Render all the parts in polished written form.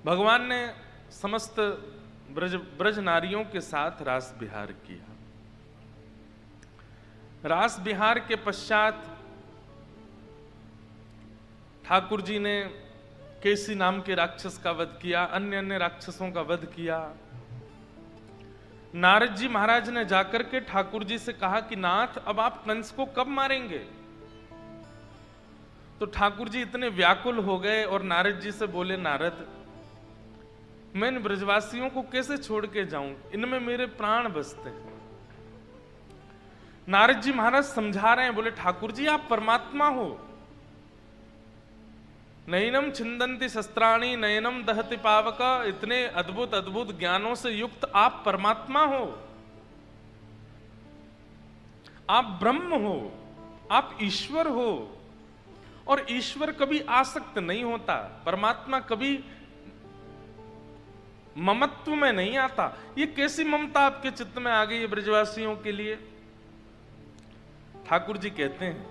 भगवान ने समस्त ब्रज नारियों के साथ रास विहार किया। रास विहार के पश्चात ठाकुर जी ने केसी नाम के राक्षस का वध किया, अन्य अन्य राक्षसों का वध किया। नारद जी महाराज ने जाकर के ठाकुर जी से कहा कि नाथ, अब आप कंस को कब मारेंगे? तो ठाकुर जी इतने व्याकुल हो गए और नारद जी से बोले, नारद, मैं इन ब्रजवासियों को कैसे छोड़ के जाऊं? इनमें मेरे प्राण बसते हैं। नारद जी महाराज समझा रहे हैं, बोले ठाकुर जी आप परमात्मा हो। नैनम छिंदंती शस्त्राणी नयनम दहति पावक, इतने अद्भुत अद्भुत ज्ञानों से युक्त आप परमात्मा हो, आप ब्रह्म हो, आप ईश्वर हो। और ईश्वर कभी आसक्त नहीं होता, परमात्मा कभी ममत्व में नहीं आता। ये कैसी ममता आपके चित्त में आ गई है ब्रजवासियों के लिए? ठाकुर जी कहते हैं,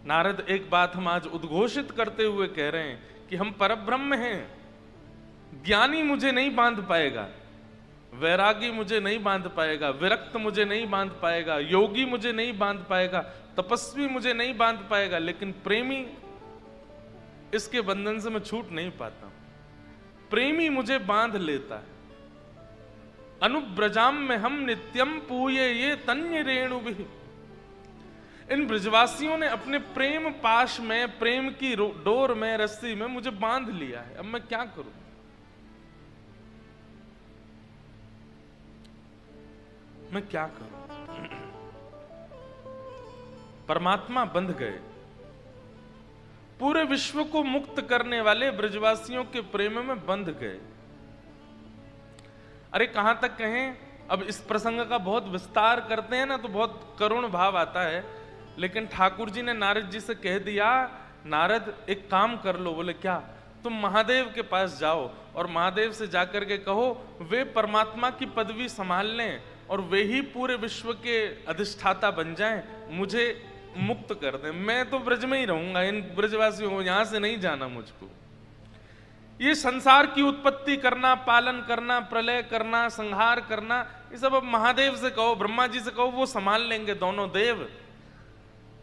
नारद एक बात हम आज उद्घोषित करते हुए कह रहे हैं कि हम परब्रह्म हैं। ज्ञानी मुझे नहीं बांध पाएगा, वैरागी मुझे नहीं बांध पाएगा, विरक्त मुझे नहीं बांध पाएगा, योगी मुझे नहीं बांध पाएगा, तपस्वी मुझे नहीं बांध पाएगा, लेकिन प्रेमी, इसके बंधन से मैं छूट नहीं पाता। प्रेमी मुझे बांध लेता है। अनुब्रजाम में हम नित्यम पूये ये तन्य रेणु भी। इन ब्रजवासियों ने अपने प्रेम पाश में, प्रेम की डोर में, रस्सी में मुझे बांध लिया है। अब मैं क्या करूं? मैं क्या करूं? परमात्मा बंध गए। पूरे विश्व को मुक्त करने वाले ब्रजवासियों के प्रेम में बंध गए। अरे कहां तक कहें, अब इस प्रसंग का बहुत विस्तार करते हैं ना तो बहुत करुण भाव आता है, लेकिन ठाकुर जी ने नारद जी से कह दिया, नारद एक काम कर लो। बोले क्या? तुम महादेव के पास जाओ और महादेव से जाकर के कहो वे परमात्मा की पदवी संभाल लें और वे ही पूरे विश्व के अधिष्ठाता बन जाएं, मुझे मुक्त कर दें। मैं तो ब्रज में ही रहूंगा, इन ब्रजवासियों को यहां से नहीं जाना मुझको। ये संसार की उत्पत्ति करना, पालन करना, प्रलय करना, संहार करना, ये सब अब महादेव से कहो, ब्रह्मा जी से कहो, वो संभाल लेंगे दोनों देव।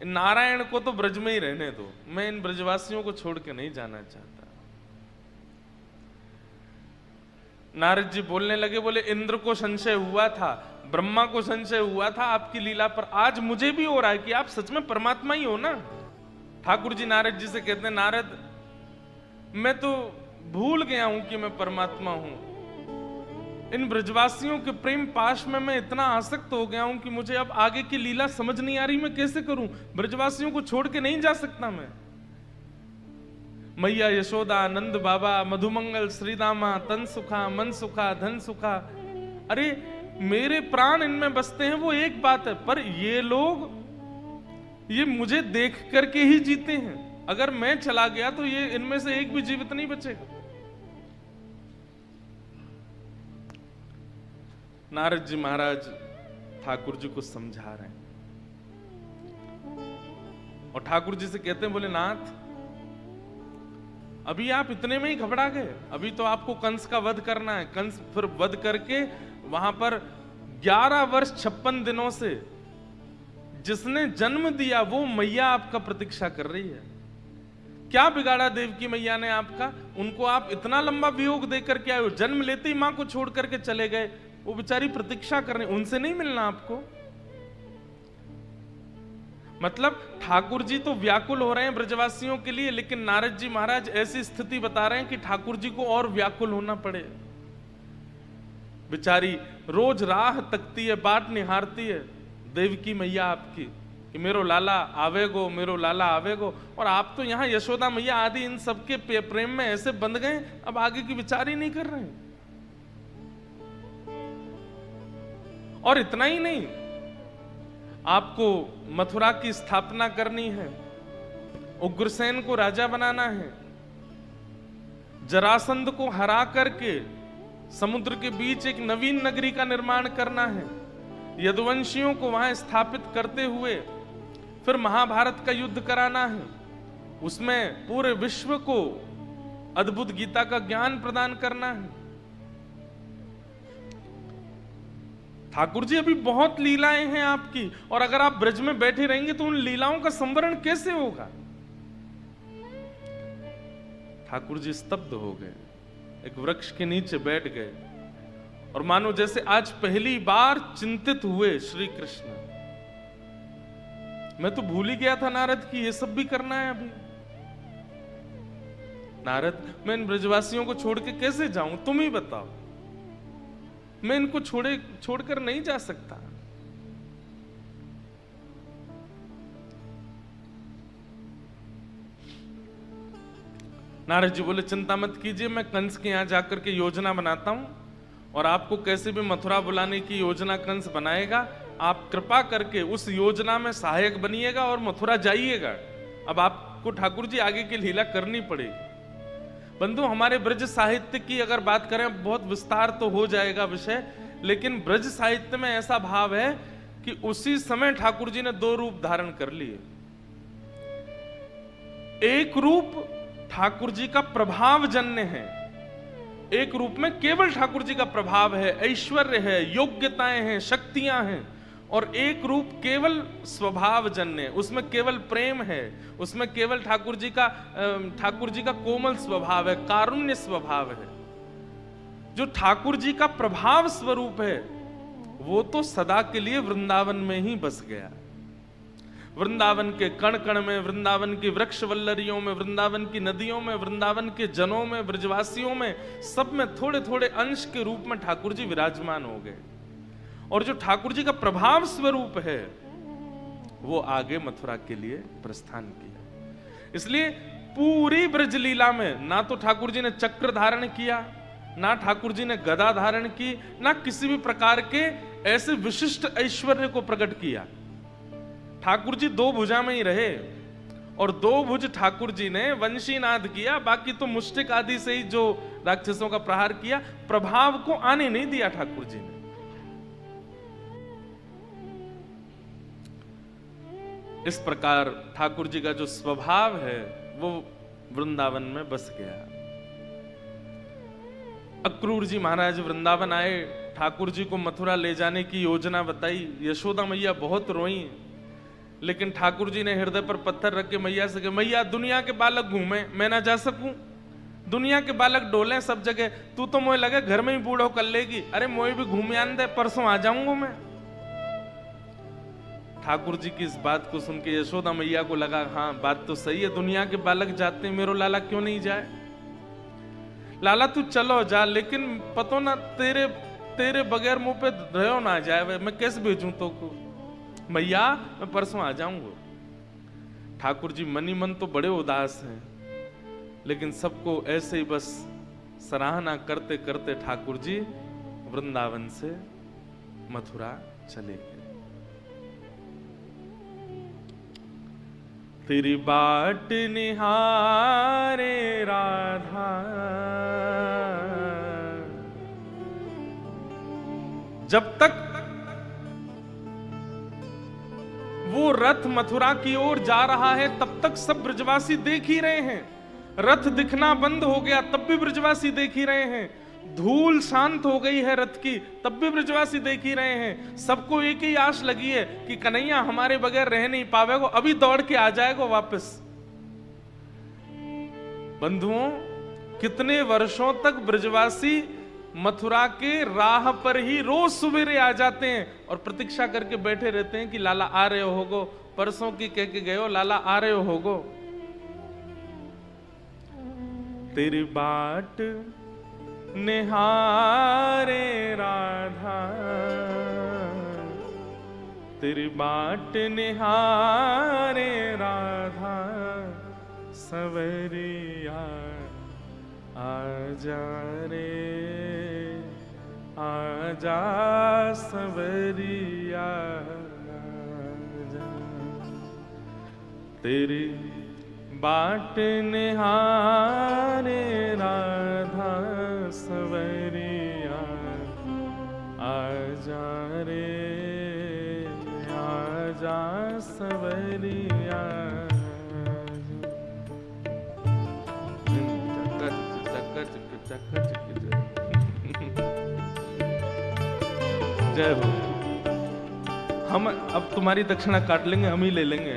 नारायण को तो ब्रज में ही रहने दो, मैं इन ब्रजवासियों को छोड़ के नहीं जाना चाहता। नारद जी बोलने लगे, बोले इंद्र को संशय हुआ था, ब्रह्मा को संशय हुआ था आपकी लीला पर, आज मुझे भी हो रहा है कि आप सच में परमात्मा ही हो ना। ठाकुर जी नारद जी से कहते हैं, नारद मैं तो भूल गया हूं कि मैं परमात्मा हूं। इन ब्रजवासियों के प्रेम पाश में मैं इतना आसक्त हो गया हूं कि मुझे अब आगे की लीला समझ नहीं आ रही, मैं कैसे करूं? ब्रजवासियों को छोड़ के नहीं जा सकता मैं। मैया यशोदा, नंद बाबा, मधुमंगल, श्रीदामा, तन सुखा, मन सुखा, धन सुखा, अरे मेरे प्राण इनमें बसते हैं, वो एक बात है, पर ये लोग ये मुझे देख करके ही जीते हैं। अगर मैं चला गया तो ये इनमें से एक भी जीवित नहीं बचेगा। नारद जी महाराज ठाकुर जी को समझा रहे हैं और ठाकुर जी से कहते हैं, बोले नाथ अभी आप इतने में ही घबरा गए? अभी तो आपको कंस का वध करना है। कंस फिर वध करके वहां पर 11 वर्ष 56 दिनों से जिसने जन्म दिया वो मैया आपका प्रतीक्षा कर रही है। क्या बिगाड़ा देवकी मैया ने आपका? उनको आप इतना लंबा वियोग देकर के आए हो, जन्म लेते ही मां को छोड़ करके चले गए, वो बेचारी प्रतीक्षा कर रही, उनसे नहीं मिलना आपको? मतलब ठाकुर जी तो व्याकुल हो रहे हैं ब्रजवासियों के लिए, लेकिन नारद जी महाराज ऐसी स्थिति बता रहे हैं कि ठाकुर जी को और व्याकुल होना पड़े। बेचारी रोज राह तकती है, बाट निहारती है देवकी मैया आपकी कि मेरो लाला आवेगो, मेरो लाला आवेगो, और आप तो यहां यशोदा मैया आदि इन सबके प्रेम में ऐसे बंध गए, अब आगे की विचार ही नहीं कर रहे हैं। और इतना ही नहीं, आपको मथुरा की स्थापना करनी है, उग्रसेन को राजा बनाना है, जरासंध को हरा करके समुद्र के बीच एक नवीन नगरी का निर्माण करना है, यदुवंशियों को वहां स्थापित करते हुए फिर महाभारत का युद्ध कराना है, उसमें पूरे विश्व को अद्भुत गीता का ज्ञान प्रदान करना है। ठाकुर जी अभी बहुत लीलाएं हैं आपकी, और अगर आप ब्रज में बैठे रहेंगे तो उन लीलाओं का संवरण कैसे होगा। ठाकुर जी स्तब्ध हो गए, एक वृक्ष के नीचे बैठ गए, और मानो जैसे आज पहली बार चिंतित हुए श्री कृष्ण। मैं तो भूल ही गया था नारद की ये सब भी करना है अभी। नारद, मैं इन ब्रजवासियों को छोड़ के कैसे जाऊं, तुम ही बताओ। मैं इनको छोड़कर नहीं जा सकता। नारद जी बोले, चिंता मत कीजिए, मैं कंस के यहां जाकर के योजना बनाता हूं, और आपको कैसे भी मथुरा बुलाने की योजना कंस बनाएगा। आप कृपा करके उस योजना में सहायक बनिएगा और मथुरा जाइएगा। अब आपको ठाकुर जी आगे की लीला करनी पड़ेगी। बंधु, हमारे ब्रज साहित्य की अगर बात करें, बहुत विस्तार तो हो जाएगा विषय, लेकिन ब्रज साहित्य में ऐसा भाव है कि उसी समय ठाकुर जी ने दो रूप धारण कर लिए। एक रूप ठाकुर जी का प्रभाव जन्य है, एक रूप में केवल ठाकुर जी का प्रभाव है, ऐश्वर्य है, योग्यताएं हैं, शक्तियां हैं, और एक रूप केवल स्वभाव जन्य, उसमें केवल प्रेम है, उसमें केवल ठाकुर जी का कोमल स्वभाव है, कारुण्य स्वभाव है। जो ठाकुर जी का प्रभाव स्वरूप है वो तो सदा के लिए वृंदावन में ही बस गया। वृंदावन के कण कण में, वृंदावन की वृक्ष वल्लरियों में, वृंदावन की नदियों में, वृंदावन के जनों में, ब्रजवासियों में, सब में थोड़े थोड़े अंश के रूप में ठाकुर जी विराजमान हो गए। और जो ठाकुर जी का प्रभाव स्वरूप है वो आगे मथुरा के लिए प्रस्थान किया। इसलिए पूरी ब्रज लीला में ना तो ठाकुर जी ने चक्र धारण किया, ना ठाकुर जी ने गदा धारण की, ना किसी भी प्रकार के ऐसे विशिष्ट ऐश्वर्य को प्रकट किया। ठाकुर जी दो भुजा में ही रहे, और दो भुज ठाकुर जी ने वंशीनाद किया, बाकी तो मुष्टिक आदि से ही जो राक्षसों का प्रहार किया, प्रभाव को आने नहीं दिया ठाकुर जी ने। इस प्रकार ठाकुर जी का जो स्वभाव है वो वृंदावन में बस गया। अक्रूर जी महाराज वृंदावन आए, ठाकुर जी को मथुरा ले जाने की योजना बताई। यशोदा मैया बहुत रोई, लेकिन ठाकुर जी ने हृदय पर पत्थर रख के मैया से कहा, मैया दुनिया के बालक घूमे, मैं ना जा सकूं? दुनिया के बालक डोले सब जगह, तू तो मोए लगे घर में ही बूढ़ो कर लेगी। अरे मोए भी घूमे आन दे, परसों आ जाऊंगा मैं। ठाकुर जी की इस बात को सुन के यशोदा मैया को लगा, हाँ बात तो सही है, दुनिया के बालक जाते हैं, मेरो लाला क्यों नहीं जाए? लाला तू चलो जा, लेकिन पतो ना तेरे बगैर मुंह पे रहो ना जाए, मैं कैसे भेजूं तो को? मैया मैं परसों आ जाऊंगा। ठाकुर जी मनी मन तो बड़े उदास हैं, लेकिन सबको ऐसे ही बस सराहना करते करते ठाकुर जी वृंदावन से मथुरा चले गए। तेरी बाट निहारे राधा, जब तक वो रथ मथुरा की ओर जा रहा है तब तक सब ब्रजवासी देख ही रहे हैं। रथ दिखना बंद हो गया तब भी ब्रजवासी देख ही रहे हैं। धूल शांत हो गई है रथ की तब भी ब्रजवासी देख ही रहे हैं। सबको एक ही आश लगी है कि कन्हैया हमारे बगैर रह नहीं पावेगा, अभी दौड़ के आ जाएगा वापस। बंधुओं, कितने वर्षों तक ब्रजवासी मथुरा के राह पर ही रोज सवेरे आ जाते हैं और प्रतीक्षा करके बैठे रहते हैं कि लाला आ रहे होगो, परसों की कह के गए हो लाला आ रहे होगो। तेरी बाट निहारे राधा, तेरी बाट निहारे राधा, सवरिया आजा रे आजा सवरिया आजा। तेरी बाट निहारे राधा, सवरिया आजा रे आजा सवरिया। ठाकुर जी की जय हो। हम अब तुम्हारी दक्षिणा काट लेंगे, हम ही ले लेंगे।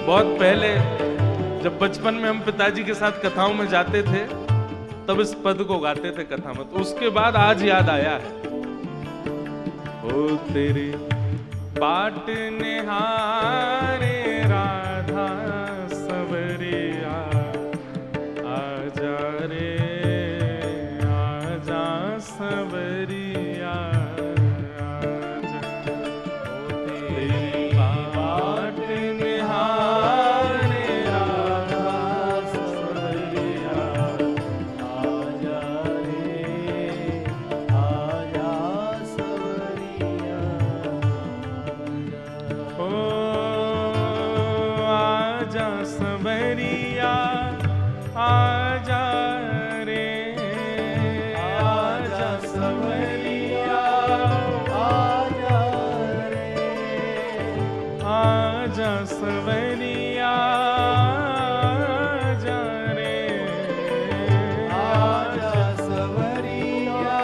बहुत पहले जब बचपन में हम पिताजी के साथ कथाओं में जाते थे तब इस पद को गाते थे कथा में, तो उसके बाद आज याद आया है। ओ तेरे बाट निहारे राधा सवरिया, आजा रे आजा सवरिया, आजा। ओ तेरी बाट निहारे राधा सवरिया, आजा रे आजा सवरिया। ओ आजा सवरिया, आजा रे आजा सवरिया, आजा रे आजा सवरिया, आजा रे आजा सवरिया,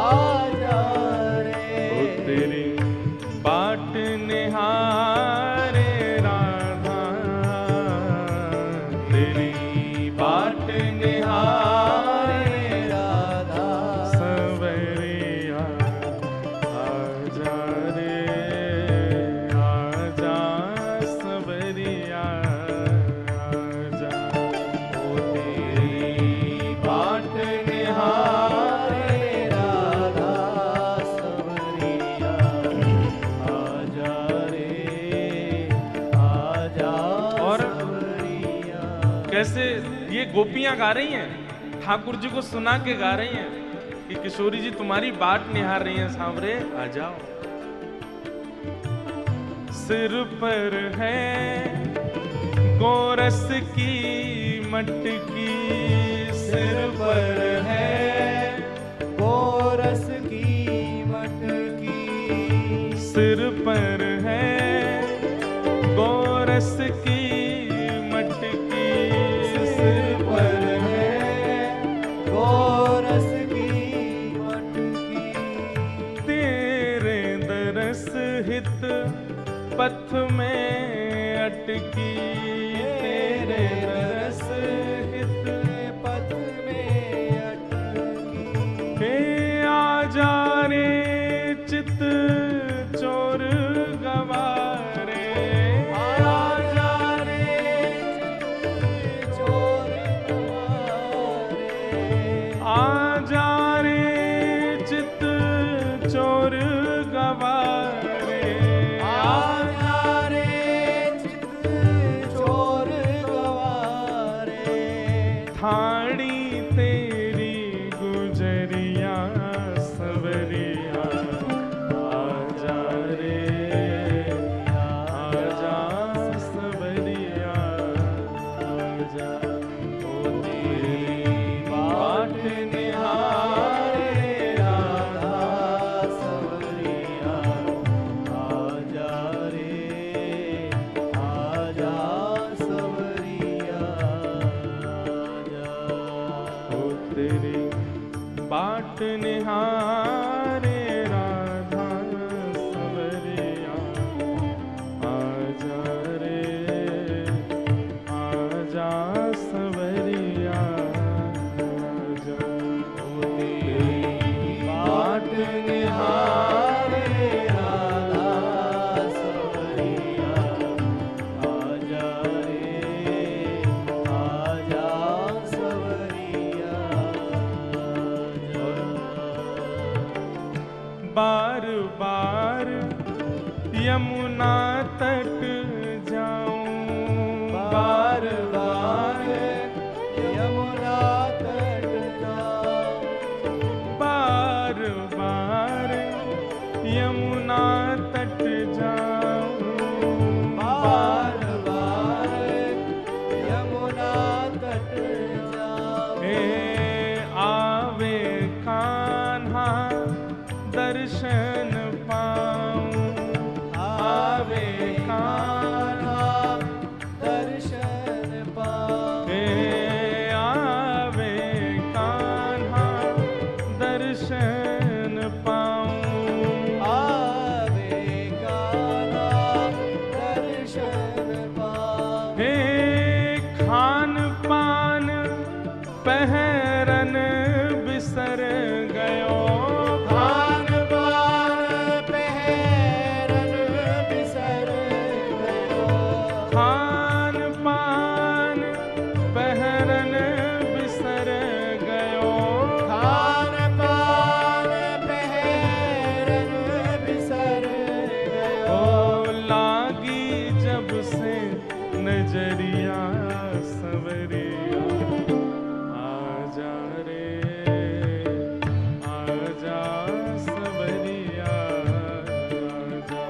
आजा रे। ओ तेरी बाट निहारे राधा, तेरी बाट निहारे राधा सवरिया, आजा रे आजा सवरिया, आजा। ओ तेरी बाट निहारे राधा सवरिया, आजा रे आजा। और कैसे ये गोपियां गा रही हैं, ठाकुर जी को सुना के गा रही हैं कि किशोरी जी तुम्हारी बाट निहार रही हैं, सांवरे आ जाओ। सिर पर है गोरस की मटकी, सिर पर है गोरस की मटकी, सिर पर है गोरस की मटकी, सिर पर है गोरस की मटकी। तेरे दरस हित पथ में अटकी, तेरे दरस हित पथ में अटकी। हे आजा रे चित चोर गवारे, आजा रे चित चोर गवारे, आजा रे चित चोर गवारे, आजा रे चित चोर गवारे। ठाणी तेरी गुजरिया सवरिया, आजा रे आजा सवरिया, आजा। ओ तेरी बाट निहारे राधा सवरिया, आजा रे आजा सवरिया, आजा। ओ तेरी बाट निहारे राधा सवरिया, आजा रे आजा सवरिया, आजा। ओ तेरी बाट निहारे राधा सवरिया, आजा रे आजा सवरिया, आजा। खान पान पहरन बिसर गयो, खान पान पहरन बिसर गयो, लागी जब से नजरिया सवरिया, आजा रे आजा सवरिया, आजा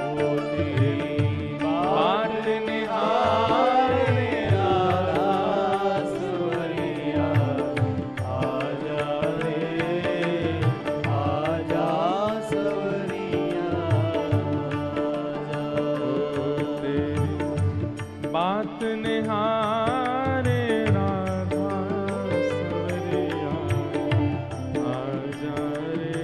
ओ तेरी बाट निहारे राधा सवरिया, आजा रे आजा सवरिया, तेरी बात निहारे राधा सवरिया, आजा रे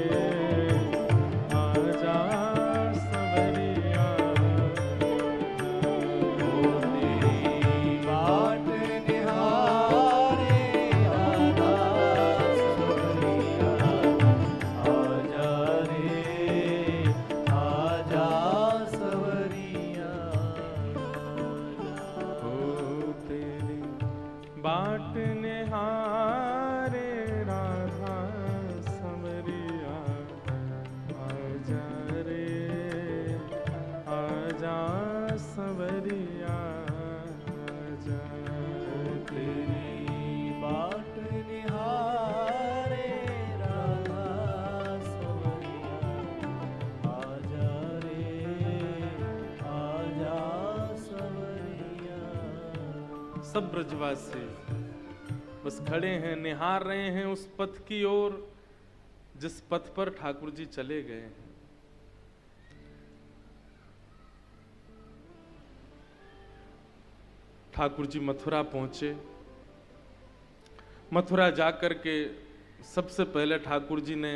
आजा सवरिया, ओ तेरी बाट निहारे राधा सवरिया, आजा रे आजा सवरिया, ओ तेरी बाट निहारे राधा सवरिया, आजा रे आजा सवरिया, आजा तेरी बाट निहारे राधा सवरिया, आजा रे आजा सवरिया। सब ब्रजवासी बस खड़े हैं, निहार रहे हैं उस पथ की ओर जिस पथ पर ठाकुर जी चले गए हैं। ठाकुर जी मथुरा पहुंचे। मथुरा जाकर के सबसे पहले ठाकुर जी ने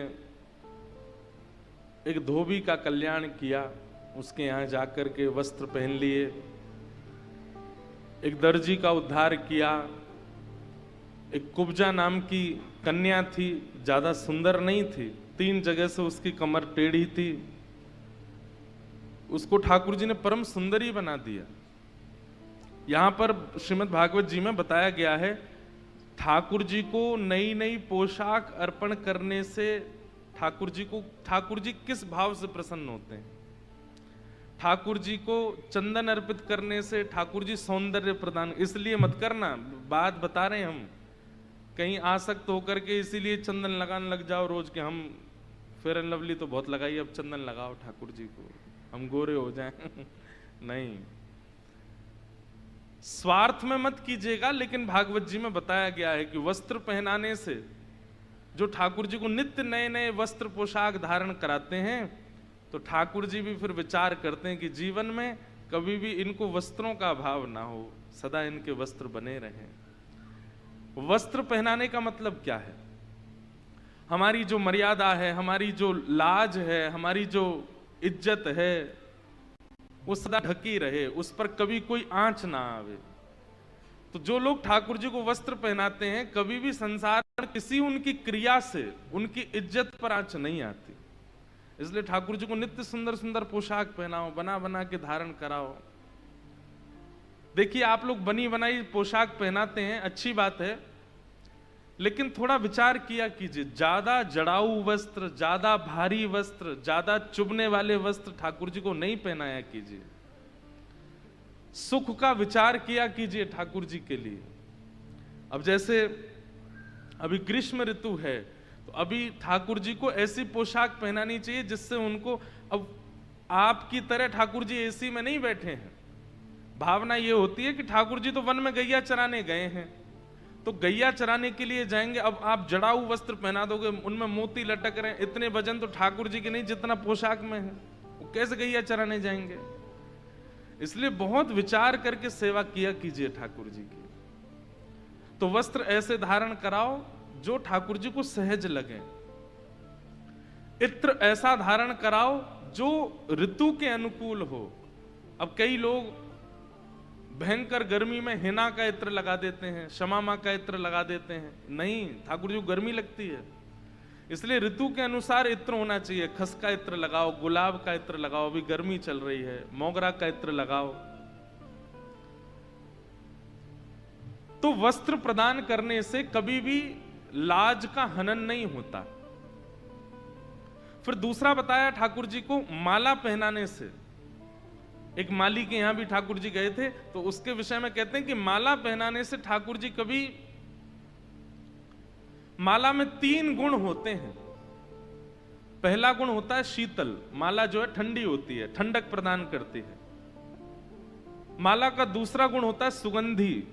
एक धोबी का कल्याण किया, उसके यहाँ जाकर के वस्त्र पहन लिए। एक दर्जी का उद्धार किया। एक कुब्जा नाम की कन्या थी, ज्यादा सुंदर नहीं थी, 3 जगह से उसकी कमर टेढ़ी थी, उसको ठाकुर जी ने परम सुंदरी बना दिया। यहां पर श्रीमद् भागवत जी में बताया गया है, ठाकुर जी को नई नई पोशाक अर्पण करने से ठाकुर जी किस भाव से प्रसन्न होते हैं। ठाकुर जी को चंदन अर्पित करने से ठाकुर जी सौंदर्य प्रदान, इसलिए मत करना, बात बता रहे हैं हम, कहीं आसक्त होकर के इसीलिए चंदन लगाने लग जाओ रोज के, हम फेयर एंड लवली तो बहुत लगाई, अब चंदन लगाओ ठाकुर जी को, हम गोरे हो जाएं। नहीं, स्वार्थ में मत कीजिएगा, लेकिन भागवत जी में बताया गया है कि वस्त्र पहनाने से जो ठाकुर जी को नित्य नए नए वस्त्र पोशाक धारण कराते हैं, तो ठाकुर जी भी फिर विचार करते हैं कि जीवन में कभी भी इनको वस्त्रों का अभाव ना हो, सदा इनके वस्त्र बने रहें। वस्त्र पहनाने का मतलब क्या है? हमारी जो मर्यादा है, हमारी जो लाज है, हमारी जो इज्जत है, वो सदा ढकी रहे, उस पर कभी कोई आंच ना आवे। तो जो लोग ठाकुर जी को वस्त्र पहनाते हैं, कभी भी संसार में किसी उनकी क्रिया से उनकी इज्जत पर आंच नहीं आती। इसलिए ठाकुर जी को नित्य सुंदर सुंदर पोशाक पहनाओ, बना बना के धारण कराओ। देखिए, आप लोग बनी बनाई पोशाक पहनाते हैं, अच्छी बात है, लेकिन थोड़ा विचार किया कीजिए, ज्यादा जड़ाऊ वस्त्र, ज्यादा भारी वस्त्र, ज्यादा चुभने वाले वस्त्र ठाकुर जी को नहीं पहनाया कीजिए। सुख का विचार किया कीजिए ठाकुर जी के लिए। अब जैसे अभी ग्रीष्म ऋतु है, तो अभी ठाकुर जी को ऐसी पोशाक पहनानी चाहिए जिससे उनको, अब आपकी तरह ठाकुर जी एसी में नहीं बैठे हैं। भावना ये होती है कि ठाकुर जी तो वन में गैया चराने गए हैं, तो गैया चराने के लिए जाएंगे, अब आप जड़ाऊ वस्त्र पहना दोगे, उनमें मोती लटक रहे हैं, इतने वजन तो ठाकुर जी के नहीं जितना पोशाक में है, वो कैसे गैया चराने जाएंगे? इसलिए बहुत विचार करके सेवा किया कीजिए ठाकुर जी की। तो वस्त्र ऐसे धारण कराओ जो ठाकुर जी को सहज लगे। इत्र ऐसा धारण कराओ जो ऋतु के अनुकूल हो। अब कई लोग भयंकर गर्मी में हिना का इत्र लगा देते हैं, क्षमा मां का इत्र लगा देते हैं। नहीं, ठाकुर जी को गर्मी लगती है, इसलिए ऋतु के अनुसार इत्र होना चाहिए। खस का इत्र लगाओ, गुलाब का इत्र लगाओ, अभी गर्मी चल रही है, मोगरा का इत्र लगाओ। तो वस्त्र प्रदान करने से कभी भी लाज का हनन नहीं होता। फिर दूसरा बताया ठाकुर जी को माला पहनाने से। एक माली के यहां भी ठाकुर जी गए थे, तो उसके विषय में कहते हैं कि माला पहनाने से ठाकुर जी कभी, माला में 3 गुण होते हैं। पहला गुण होता है शीतल, माला जो है ठंडी होती है, ठंडक प्रदान करती है। माला का दूसरा गुण होता है सुगंधी,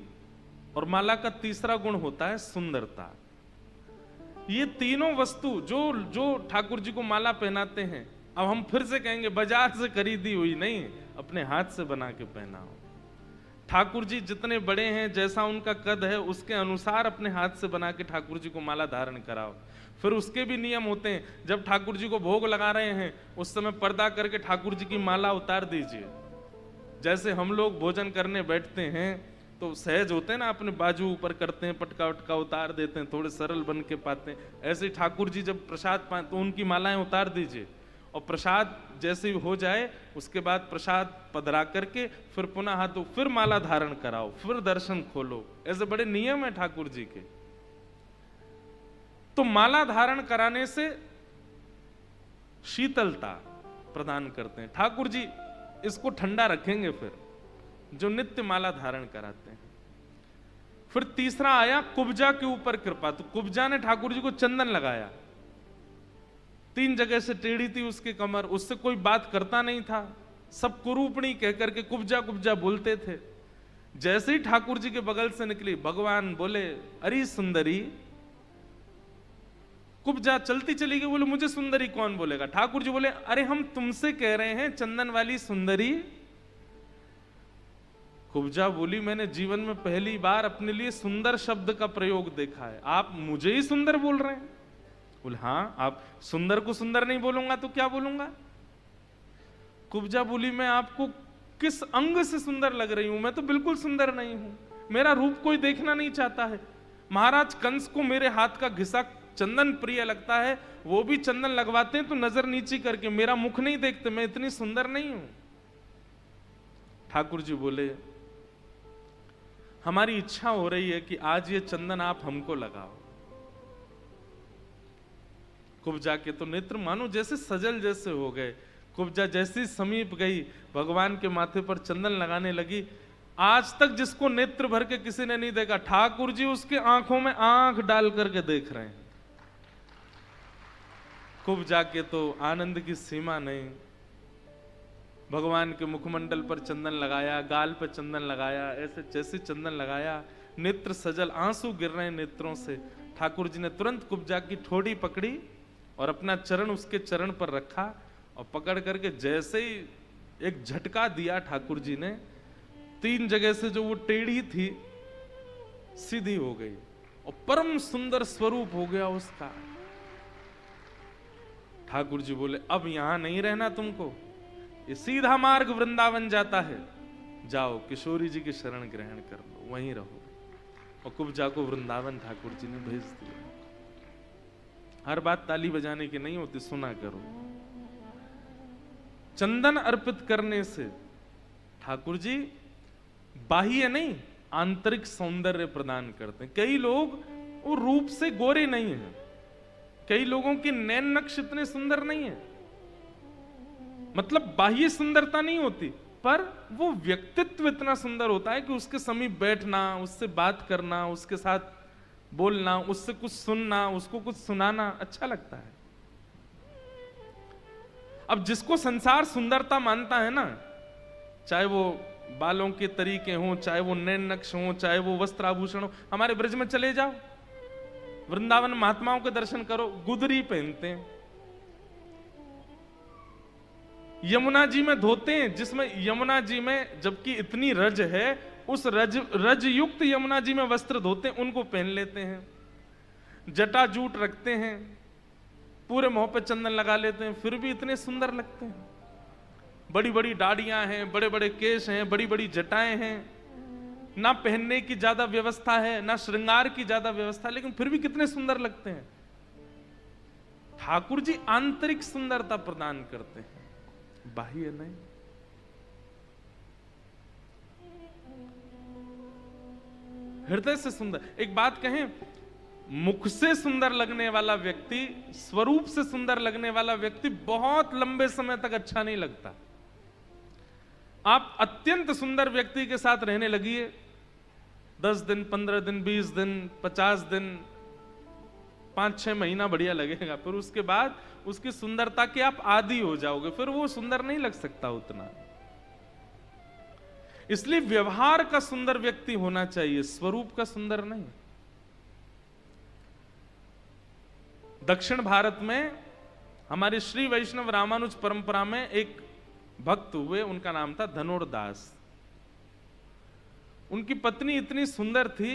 और माला का तीसरा गुण होता है सुंदरता। ये तीनों वस्तु जो ठाकुर जी को माला पहनाते हैं, अब हम फिर से कहेंगे बाजार से खरीदी हुई नहीं, अपने हाथ से बना के पहनाओ। ठाकुर जी जितने बड़े हैं, जैसा उनका कद है, उसके अनुसार अपने हाथ से बना के ठाकुर जी को माला धारण कराओ। फिर उसके भी नियम होते हैं। जब ठाकुर जी को भोग लगा रहे हैं, उस समय पर्दा करके ठाकुर जी की माला उतार दीजिए। जैसे हम लोग भोजन करने बैठते हैं तो सहज होते हैं ना, अपने बाजू ऊपर करते हैं, पटका वटका उतार देते हैं, थोड़े सरल बन के पाते हैं। ऐसे ठाकुर जी जब प्रसाद पाए तो उनकी मालाएं उतार दीजिए, और प्रसाद जैसे ही हो जाए उसके बाद प्रसाद पधरा करके फिर पुनः हाथों फिर माला धारण कराओ, फिर दर्शन खोलो। ऐसे बड़े नियम है ठाकुर जी के। तो माला धारण कराने से शीतलता प्रदान करते हैं ठाकुर जी। इसको ठंडा रखेंगे फिर जो नित्य माला धारण कराते हैं। फिर तीसरा आया कुब्जा के ऊपर कृपा। तो कुब्जा ने ठाकुर जी को चंदन लगाया, 3 जगह से टेढ़ी थी उसकी कमर, उससे कोई बात करता नहीं था, सब कुरूपणी कह करके कुब्जा कुब्जा बोलते थे। जैसे ही ठाकुर जी के बगल से निकली, भगवान बोले अरे सुंदरी। कुब्जा चलती चली गई, बोले मुझे सुंदरी कौन बोलेगा। ठाकुर जी बोले अरे हम तुमसे कह रहे हैं चंदन वाली सुंदरी। कुब्जा बोली मैंने जीवन में पहली बार अपने लिए सुंदर शब्द का प्रयोग देखा है, आप मुझे ही सुंदर बोल रहे हैं। बोले हाँ, आप सुंदर को सुंदर नहीं बोलूंगा तो क्या बोलूंगा। कुब्जा बोली मैं आपको किस अंग से सुंदर लग रही हूं, मैं तो बिल्कुल सुंदर नहीं हूं, मेरा रूप कोई देखना नहीं चाहता है। महाराज कंस को मेरे हाथ का घिसा चंदन प्रिय लगता है, वो भी चंदन लगवाते हैं तो नजर नीची करके, मेरा मुख नहीं देखते, मैं इतनी सुंदर नहीं हूं। ठाकुर जी बोले हमारी इच्छा हो रही है कि आज ये चंदन आप हमको लगाओ। कुब्जा के तो नेत्र मानो जैसे सजल जैसे हो गए। कुब्जा जैसी समीप गई, भगवान के माथे पर चंदन लगाने लगी। आज तक जिसको नेत्र भर के किसी ने नहीं देखा, ठाकुर जी उसके आंखों में आंख डाल करके देख रहे हैं। कुब्जा के तो आनंद की सीमा नहीं। भगवान के मुखमंडल पर चंदन लगाया, गाल पर चंदन लगाया, ऐसे जैसे चंदन लगाया, नेत्र सजल, आंसू गिर रहे हैं नेत्रों से। ठाकुर जी ने तुरंत कुब्जा की ठोड़ी पकड़ी और अपना चरण उसके चरण पर रखा, और पकड़ करके जैसे ही एक झटका दिया ठाकुर जी ने, 3 जगह से जो वो टेढ़ी थी सीधी हो गई, और परम सुंदर स्वरूप हो गया उसका। ठाकुर जी बोले अब यहां नहीं रहना तुमको, ये सीधा मार्ग वृंदावन जाता है, जाओ किशोरी जी की शरण ग्रहण कर लो, वहीं रहो। और कुब्जा को वृंदावन ठाकुर जी ने भेज दिया। हर बात ताली बजाने की नहीं होती, सुना करो। चंदन अर्पित करने से ठाकुर जी बाह्य नहीं आंतरिक सौंदर्य प्रदान करते हैं। कई लोग वो रूप से गोरे नहीं हैं, कई लोगों के नैन नक्श इतने सुंदर नहीं है, मतलब बाह्य सुंदरता नहीं होती, पर वो व्यक्तित्व इतना सुंदर होता है कि उसके समीप बैठना, उससे बात करना, उसके साथ बोलना, उससे कुछ सुनना, उसको कुछ सुनाना अच्छा लगता है। अब जिसको संसार सुंदरता मानता है ना, चाहे वो बालों के तरीके हों, चाहे वो नैन नक्श हों, चाहे वो वस्त्र आभूषण हो, हमारे ब्रज में चले जाओ, वृंदावन महात्माओं के दर्शन करो, गुदरी पहनते हैं, यमुना जी में धोते हैं, जिसमें यमुना जी में जबकि इतनी रज है, उस रज युक्त यमुना जी में वस्त्र धोते हैं, उनको पहन लेते हैं, जटा जूट रखते हैं, पूरे मुंह पे चंदन लगा लेते हैं, फिर भी इतने सुंदर लगते हैं। बड़ी बड़ी दाढ़ियां हैं, बड़े बड़े केश हैं, बड़ी बड़ी जटाएं हैं, ना पहनने की ज्यादा व्यवस्था है, ना श्रृंगार की ज्यादा व्यवस्था, लेकिन फिर भी कितने सुंदर लगते हैं। ठाकुर जी आंतरिक सुंदरता प्रदान करते हैं, बाह्य नहीं। हृदय से सुंदर। एक बात कहें, मुख से सुंदर लगने वाला व्यक्ति, स्वरूप से सुंदर लगने वाला व्यक्ति बहुत लंबे समय तक अच्छा नहीं लगता। आप अत्यंत सुंदर व्यक्ति के साथ रहने लगिए, 10 दिन, 15 दिन, 20 दिन, 50 दिन, 5-6 महीना बढ़िया लगेगा, फिर उसके बाद उसकी सुंदरता के आप आदी हो जाओगे, फिर वो सुंदर नहीं लग सकता उतना। इसलिए व्यवहार का सुंदर व्यक्ति होना चाहिए, स्वरूप का सुंदर नहीं। दक्षिण भारत में हमारे श्री वैष्णव रामानुज परंपरा में एक भक्त हुए, उनका नाम था धनुर्दास। उनकी पत्नी इतनी सुंदर थी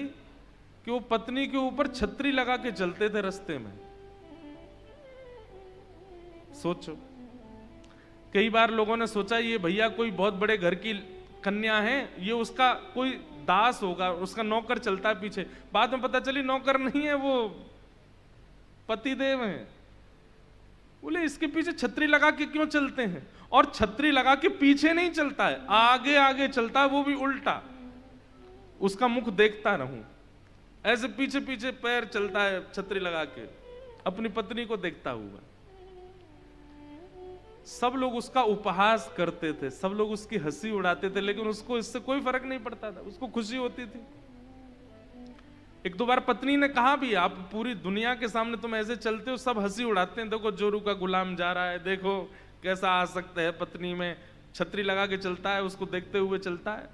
कि वो पत्नी के ऊपर छतरी लगा के चलते थे रास्ते में। सोचो, कई बार लोगों ने सोचा ये भैया कोई बहुत बड़े घर की कन्या है, ये उसका कोई दास होगा, उसका नौकर चलता है पीछे। बाद में पता चली नौकर नहीं है, वो पतिदेव हैं। बोले इसके पीछे छतरी लगा के क्यों चलते हैं? और छतरी लगा के पीछे नहीं चलता है, आगे आगे चलता है, वो भी उल्टा। उसका मुख देखता रहूं, ऐसे पीछे पीछे पैर चलता है छतरी लगा के, अपनी पत्नी को देखता हुआ। सब लोग उसका उपहास करते थे, सब लोग उसकी हंसी उड़ाते थे, लेकिन उसको इससे कोई फर्क नहीं पड़ता था, उसको खुशी होती थी। एक दो बार पत्नी ने कहा भी, आप पूरी दुनिया के सामने तुम ऐसे चलते हो, सब हंसी उड़ाते हैं, देखो जोरू का गुलाम जा रहा है, देखो कैसा आ सकता है पत्नी में, छतरी लगा के चलता है, उसको देखते हुए चलता है।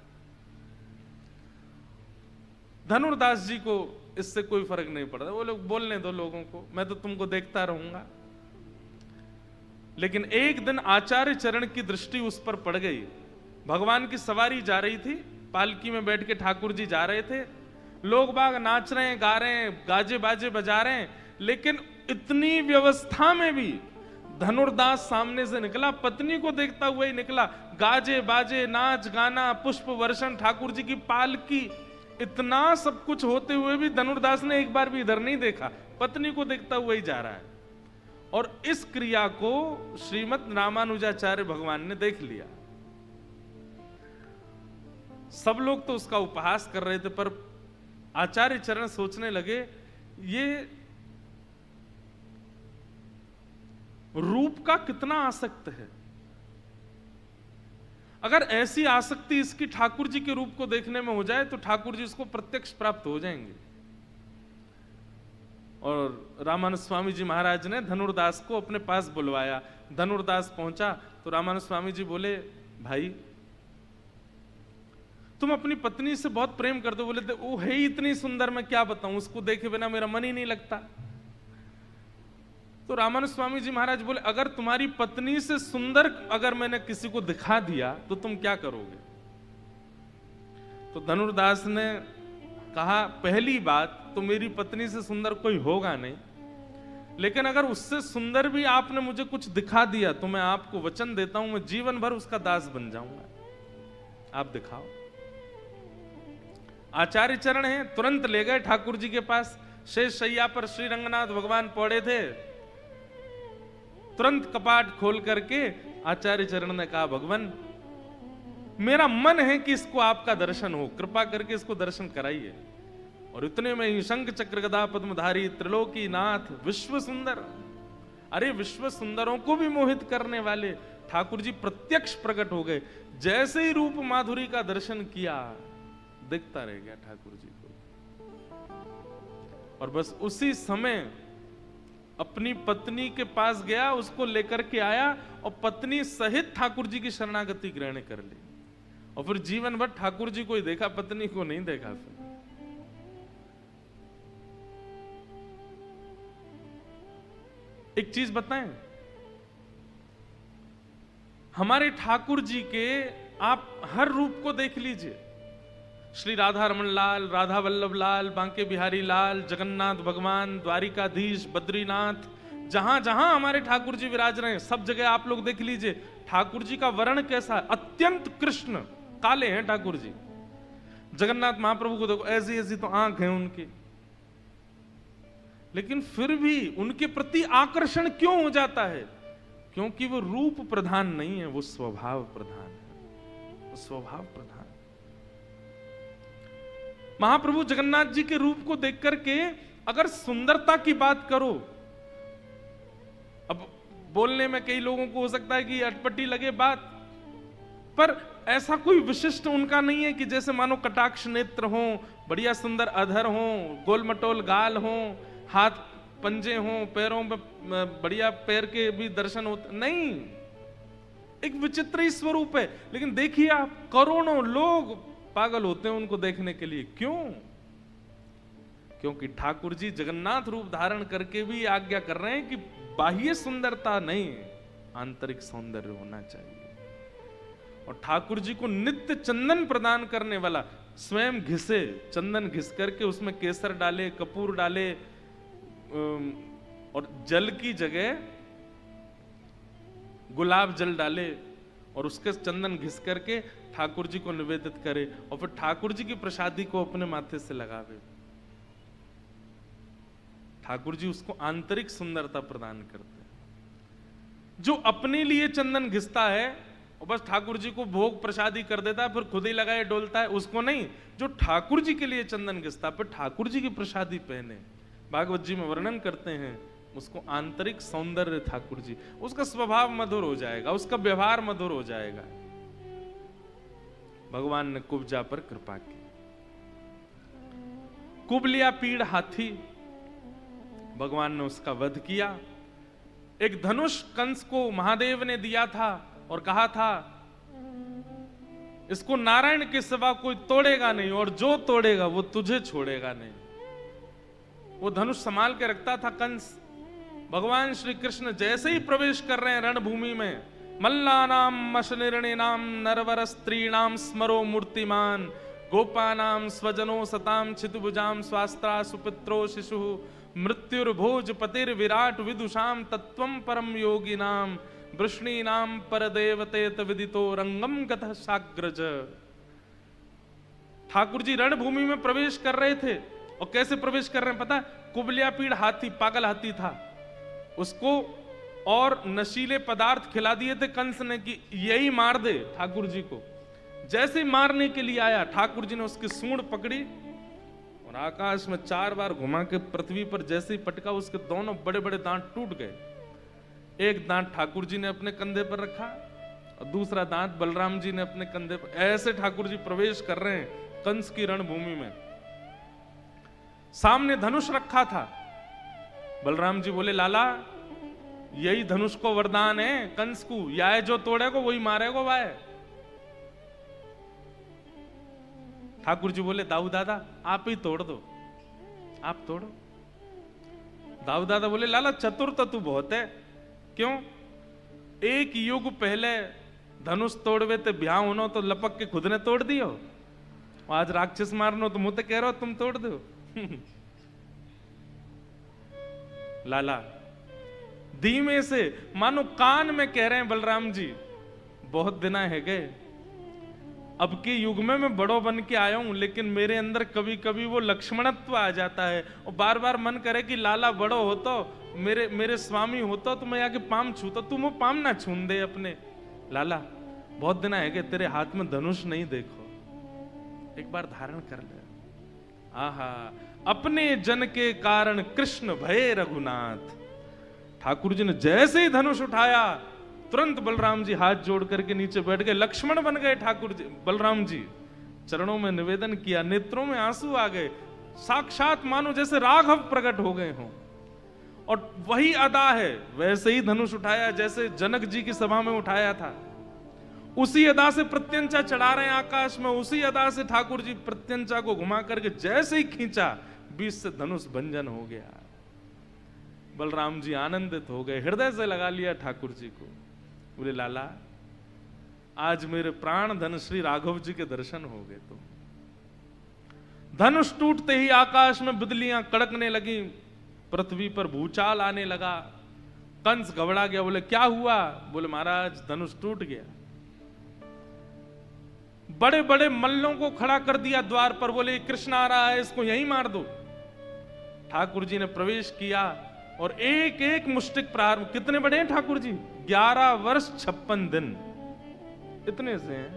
धनुर्दास जी को इससे कोई फर्क नहीं पड़ता, वो लोग बोलने दो लोगों को, मैं तो तुमको देखता रहूंगा। लेकिन एक दिन आचार्य चरण की दृष्टि उस पर पड़ गई। भगवान की सवारी जा रही थी, पालकी में बैठ के ठाकुर जी जा रहे थे, लोग बाग नाच रहे हैं, गा रहे हैं, गाजे बाजे बजा रहे हैं, लेकिन इतनी व्यवस्था में भी धनुर्दास सामने से निकला, पत्नी को देखता हुआ ही निकला। गाजे बाजे, नाच गाना, पुष्प वर्षण, ठाकुर जी की पालकी, इतना सब कुछ होते हुए भी धनुर्दास ने एक बार भी इधर नहीं देखा, पत्नी को देखता हुआ ही जा रहा है। और इस क्रिया को श्रीमद् रामानुजाचार्य भगवान ने देख लिया। सब लोग तो उसका उपहास कर रहे थे, पर आचार्य चरण सोचने लगे, ये रूप का कितना आसक्त है। अगर ऐसी आसक्ति इसकी ठाकुर जी के रूप को देखने में हो जाए तो ठाकुर जी उसको प्रत्यक्ष प्राप्त हो जाएंगे। और रामानुज स्वामी जी महाराज ने धनुर्दास को अपने पास बुलवाया। धनुर्दास पहुंचा तो रामानुज स्वामी जी बोले, भाई तुम अपनी पत्नी से बहुत प्रेम करते हो। बोले वो है ही इतनी सुंदर, मैं क्या बताऊं, उसको देखे बिना मेरा मन ही नहीं लगता। तो रामानुज स्वामी जी महाराज बोले, अगर तुम्हारी पत्नी से सुंदर अगर मैंने किसी को दिखा दिया तो तुम क्या करोगे? तो धनुर्दास ने कहा, पहली बात तो मेरी पत्नी से सुंदर कोई होगा नहीं, लेकिन अगर उससे सुंदर भी आपने मुझे कुछ दिखा दिया तो मैं आपको वचन देता हूं, मैं जीवन भर उसका दास बन जाऊंगा, आप दिखाओ। आचार्य चरण हैं, तुरंत ले गए ठाकुर जी के पास। शेष शैया पर श्री रंगनाथ भगवान पड़े थे। तुरंत कपाट खोल करके आचार्य चरण ने कहा, भगवान मेरा मन है कि इसको आपका दर्शन हो, कृपा करके इसको दर्शन कराइए। और इतने में ही शंख चक्र गदा पद्मधारी त्रिलोकी नाथ विश्व सुंदर, अरे विश्व सुंदरों को भी मोहित करने वाले ठाकुर जी प्रत्यक्ष प्रकट हो गए। जैसे ही रूप माधुरी का दर्शन किया, देखता रह गया ठाकुर जी को। और बस उसी समय अपनी पत्नी के पास गया, उसको लेकर के आया और पत्नी सहित ठाकुर जी की शरणागति ग्रहण कर ली। और फिर जीवन भर ठाकुर जी को ही देखा, पत्नी को नहीं देखा। फिर एक चीज बताएं, हमारे ठाकुर जी के आप हर रूप को देख लीजिए। श्री राधा रमन लाल, राधा वल्लभ लाल, बांके बिहारी लाल, जगन्नाथ भगवान, द्वारिकाधीश, बद्रीनाथ, जहां जहां हमारे ठाकुर जी विराज रहे हैं, सब जगह आप लोग देख लीजिए ठाकुर जी का वर्ण कैसा है। अत्यंत कृष्ण काले हैं ठाकुर जी। जगन्नाथ महाप्रभु को देखो, ऐसी ऐसी तो आंख है उनकी, लेकिन फिर भी उनके प्रति आकर्षण क्यों हो जाता है? क्योंकि वो रूप प्रधान नहीं है, वो स्वभाव प्रधान है, वो स्वभाव प्रधान। महाप्रभु जगन्नाथ जी के रूप को देख करके अगर सुंदरता की बात करो, अब बोलने में कई लोगों को हो सकता है कि अटपटी लगे बात, पर ऐसा कोई विशिष्ट उनका नहीं है कि जैसे मानो कटाक्ष नेत्र हो, बढ़िया सुंदर अधर हो, गोलमटोल गाल हो, हाथ पंजे हो, पैरों में बढ़िया पैर के भी दर्शन होते, नहीं, एक विचित्र ही स्वरूप है। लेकिन देखिए आप, करोड़ों लोग पागल होते हैं उनको देखने के लिए। क्यों? क्योंकि ठाकुर जी जगन्नाथ रूप धारण करके भी आज्ञा कर रहे हैं कि बाह्य सुंदरता नहीं, आंतरिक सौंदर्य होना चाहिए। और ठाकुर जी को नित्य चंदन प्रदान करने वाला, स्वयं घिसे, चंदन घिस करके उसमें केसर डाले, कपूर डाले, और जल की जगह गुलाब जल डाले और उसके चंदन घिस करके ठाकुर जी को निवेदित करे, और फिर ठाकुर जी की प्रसादी को अपने माथे से लगावे। ठाकुर जी उसको आंतरिक सुंदरता प्रदान करते हैं। जो अपने लिए चंदन घिसता है और बस ठाकुर जी को भोग प्रसादी कर देता है, फिर खुद ही लगाए डोलता है, उसको नहीं। जो ठाकुर जी के लिए चंदन घिसता है, फिर ठाकुर जी की प्रसादी पहने, भागवत जी में वर्णन करते हैं, उसको आंतरिक सौंदर्य ठाकुर जी, उसका स्वभाव मधुर हो जाएगा, उसका व्यवहार मधुर हो जाएगा। भगवान ने कुब्जा पर कृपा की। कुबलिया पीड़ हाथी, भगवान ने उसका वध किया। एक धनुष कंस को महादेव ने दिया था और कहा था इसको नारायण के सिवा कोई तोड़ेगा नहीं, और जो तोड़ेगा वो तुझे छोड़ेगा नहीं। वो धनुष संभाल के रखता था कंस। भगवान श्री कृष्ण जैसे ही प्रवेश कर रहे हैं रणभूमि में, मल्लानाम मशनिर्णिनाम नरवर स्त्रीणाम स्मरो मूर्तिमान गोपानाम स्वजनो सताम छितुभुजाम स्वास्त्रा सुपित्रो शिशु मृत्युर्भोज पतिर विराट विदुषाम तत्वम परम योगिनाम वृष्णीनाम परदेवते विदितो रंगम गतः साग्रज। ठाकुर जी रणभूमि में प्रवेश कर रहे थे, और कैसे प्रवेश कर रहे हैं पता? कुबलिया पीड़ हाथी, पागल हाथी था, उसको और नशीले पदार्थ खिला दिए थे कंस ने कि यही मार दे ठाकुर जी को। जैसे मारने के लिए आया, ठाकुर जी ने उसकी सूंड पकड़ी और आकाश में 4 बार घुमा के पृथ्वी पर जैसे ही पटका, उसके दोनों बड़े बड़े दांत टूट गए। एक दांत ठाकुर जी ने अपने कंधे पर रखा और दूसरा दांत बलराम जी ने अपने कंधे पर। ऐसे ठाकुर जी प्रवेश कर रहे हैं कंस की रणभूमि में। सामने धनुष रखा था। बलराम जी बोले, लाला यही धनुष को वरदान है कंस को, या जो तोड़ेगा वही मारेगा वाय। ठाकुर जी बोले, दाऊ दादा आप ही तोड़ दो, आप तोड़ो। दाऊ दादा बोले, लाला चतुर तो तू बहुत है। क्यों? एक युग पहले धनुष तोड़वे ते ब्याह होनो तो लपक के खुद ने तोड़ दियो, आज राक्षस मारनो तो मुझे कह रहे हो तुम तोड़ दो। लाला धीमे से, मानो कान में कह रहे हैं बलराम जी, बहुत दिन है गए, अब के युग में मैं बड़ो बन के आया हूं, लेकिन मेरे अंदर कभी कभी वो लक्ष्मणत्व आ जाता है और बार बार मन करे कि लाला बड़ो हो तो मेरे स्वामी होता तो मैं आके पाम छूता, तुम वो पाम ना छून दे अपने। लाला बहुत दिन है गए, तेरे हाथ में धनुष नहीं, देखो एक बार धारण कर ले। आहा, अपने जन के कारण कृष्ण भये रघुनाथ। ठाकुर जी ने जैसे ही धनुष उठाया, तुरंत बलराम जी हाथ जोड़ करके नीचे बैठ गए, लक्ष्मण बन गए ठाकुर जी। बलराम जी चरणों में निवेदन किया, नेत्रों में आंसू आ गए, साक्षात मानो जैसे राघव प्रकट हो गए हों। और वही अदा है, वैसे ही धनुष उठाया जैसे जनक जी की सभा में उठाया था, उसी अदा से प्रत्यंचा चढ़ा रहे हैं आकाश में, उसी अदा से ठाकुर जी प्रत्यंचा को घुमा करके जैसे ही खींचा, बीच से धनुष भंजन हो गया। बलराम जी आनंदित हो गए, हृदय से लगा लिया ठाकुर जी को। बोले, लाला आज मेरे प्राण धन श्री राघव जी के दर्शन हो गए। तो धनुष टूटते ही आकाश में बिजलियां कड़कने लगी, पृथ्वी पर भूचाल आने लगा। कंस घबरा गया, बोले क्या हुआ? बोले महाराज धनुष टूट गया। बड़े बड़े मल्लों को खड़ा कर दिया द्वार पर, बोले कृष्ण आ रहा है, इसको यहीं मार दो। ठाकुर जी ने प्रवेश किया और एक एक मुष्टिक प्रहार। कितने बड़े हैं ठाकुर जी? 11 वर्ष 56 दिन, इतने से हैं।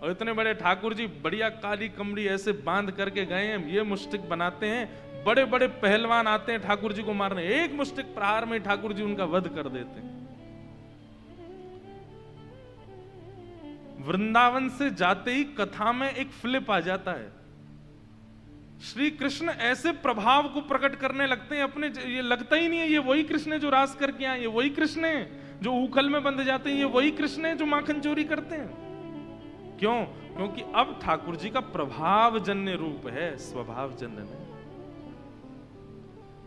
और इतने बड़े ठाकुर जी बढ़िया काली कमरी ऐसे बांध करके गए हैं, ये मुष्टिक बनाते हैं, बड़े बड़े पहलवान आते हैं ठाकुर जी को मारने, एक मुष्टिक प्रहार में ठाकुर जी उनका वध कर देते हैं। वृंदावन से जाते ही कथा में एक फ्लिप आ जाता है। श्री कृष्ण ऐसे प्रभाव को प्रकट करने लगते हैं अपने, ये लगता ही नहीं है ये वही कृष्ण है जो रास करके आए, ये वही कृष्ण है जो उखल में बंध जाते हैं, ये वही कृष्ण है जो माखन चोरी करते हैं। क्यों? क्योंकि अब ठाकुर जी का प्रभाव जन्य रूप है, स्वभाव जन्य नहीं।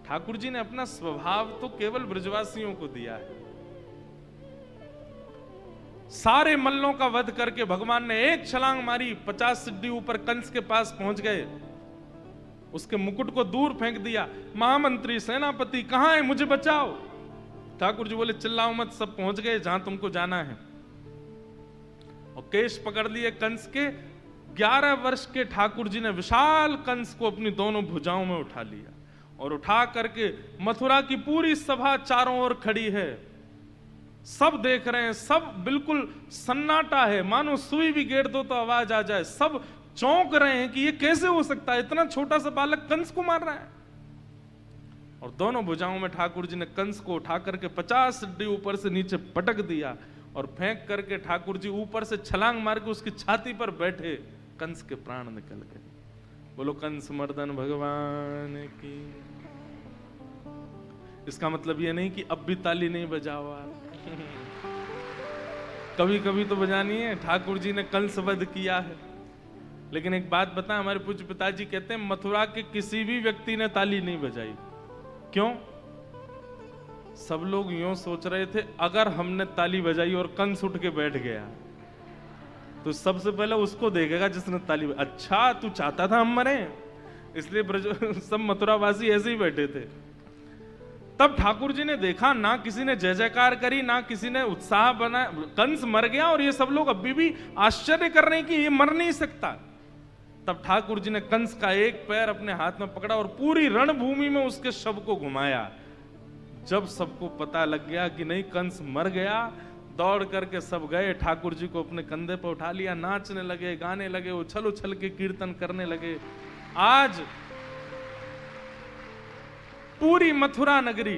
ठाकुर जी ने अपना स्वभाव तो केवल ब्रजवासियों को दिया है। सारे मल्लों का वध करके भगवान ने एक छलांग मारी, 50 सिद्धि ऊपर कंस के पास पहुंच गए, उसके मुकुट को दूर फेंक दिया। महामंत्री सेनापति कहां है, मुझे बचाओ। ठाकुर जी बोले चिल्लाओ मत, सब पहुंच गए जहां तुमको जाना है। और केश पकड़ लिए कंस के। 11 वर्ष के ठाकुर जी ने विशाल कंस को अपनी दोनों भुजाओं में उठा लिया और उठा करके मथुरा की पूरी सभा चारों ओर खड़ी है, सब देख रहे हैं, सब बिल्कुल सन्नाटा है, मानो सुई भी गेर दो तो आवाज आ जाए। सब चौंक रहे हैं कि ये कैसे हो सकता है, इतना छोटा सा बालक कंस को मार रहा है। और दोनों भुजाओं में ठाकुर जी ने कंस को उठा करके 50 सिद्धि ऊपर से नीचे पटक दिया और फेंक करके ठाकुर जी ऊपर से छलांग मार के उसकी छाती पर बैठे, कंस के प्राण निकल गए। बोलो कंस मर्दन भगवान की। इसका मतलब ये नहीं कि अब भी ताली नहीं बजाओ आप। कभी कभी तो बजानी है। ठाकुर जी ने कंस वध किया है, लेकिन एक बात बता, हमारे पूज्य पिताजी कहते हैं मथुरा के किसी भी व्यक्ति ने ताली नहीं बजाई। क्यों? सब लोग यूं सोच रहे थे अगर हमने ताली बजाई और कंस उठ के बैठ गया तो सबसे पहले उसको देखेगा जिसने ताली। अच्छा तू चाहता था हम मरे, इसलिए सब मथुरावासी ऐसे ही बैठे थे। तब ठाकुर जी ने देखा ना किसी ने जय जयकार करी, ना किसी ने उत्साह बना, कंस मर गया और ये सब लोग अभी भी आश्चर्य कर रहे हैं कि ये मर नहीं सकता। तब ठाकुर जी ने कंस का एक पैर अपने हाथ में पकड़ा और पूरी रणभूमि में उसके शव को घुमाया। जब सबको पता लग गया कि नहीं कंस मर गया, दौड़ करके सब गए, ठाकुर जी को अपने कंधे पर उठा लिया, नाचने लगे, गाने लगे, उछल उछल के कीर्तन करने लगे। आज पूरी मथुरा नगरी,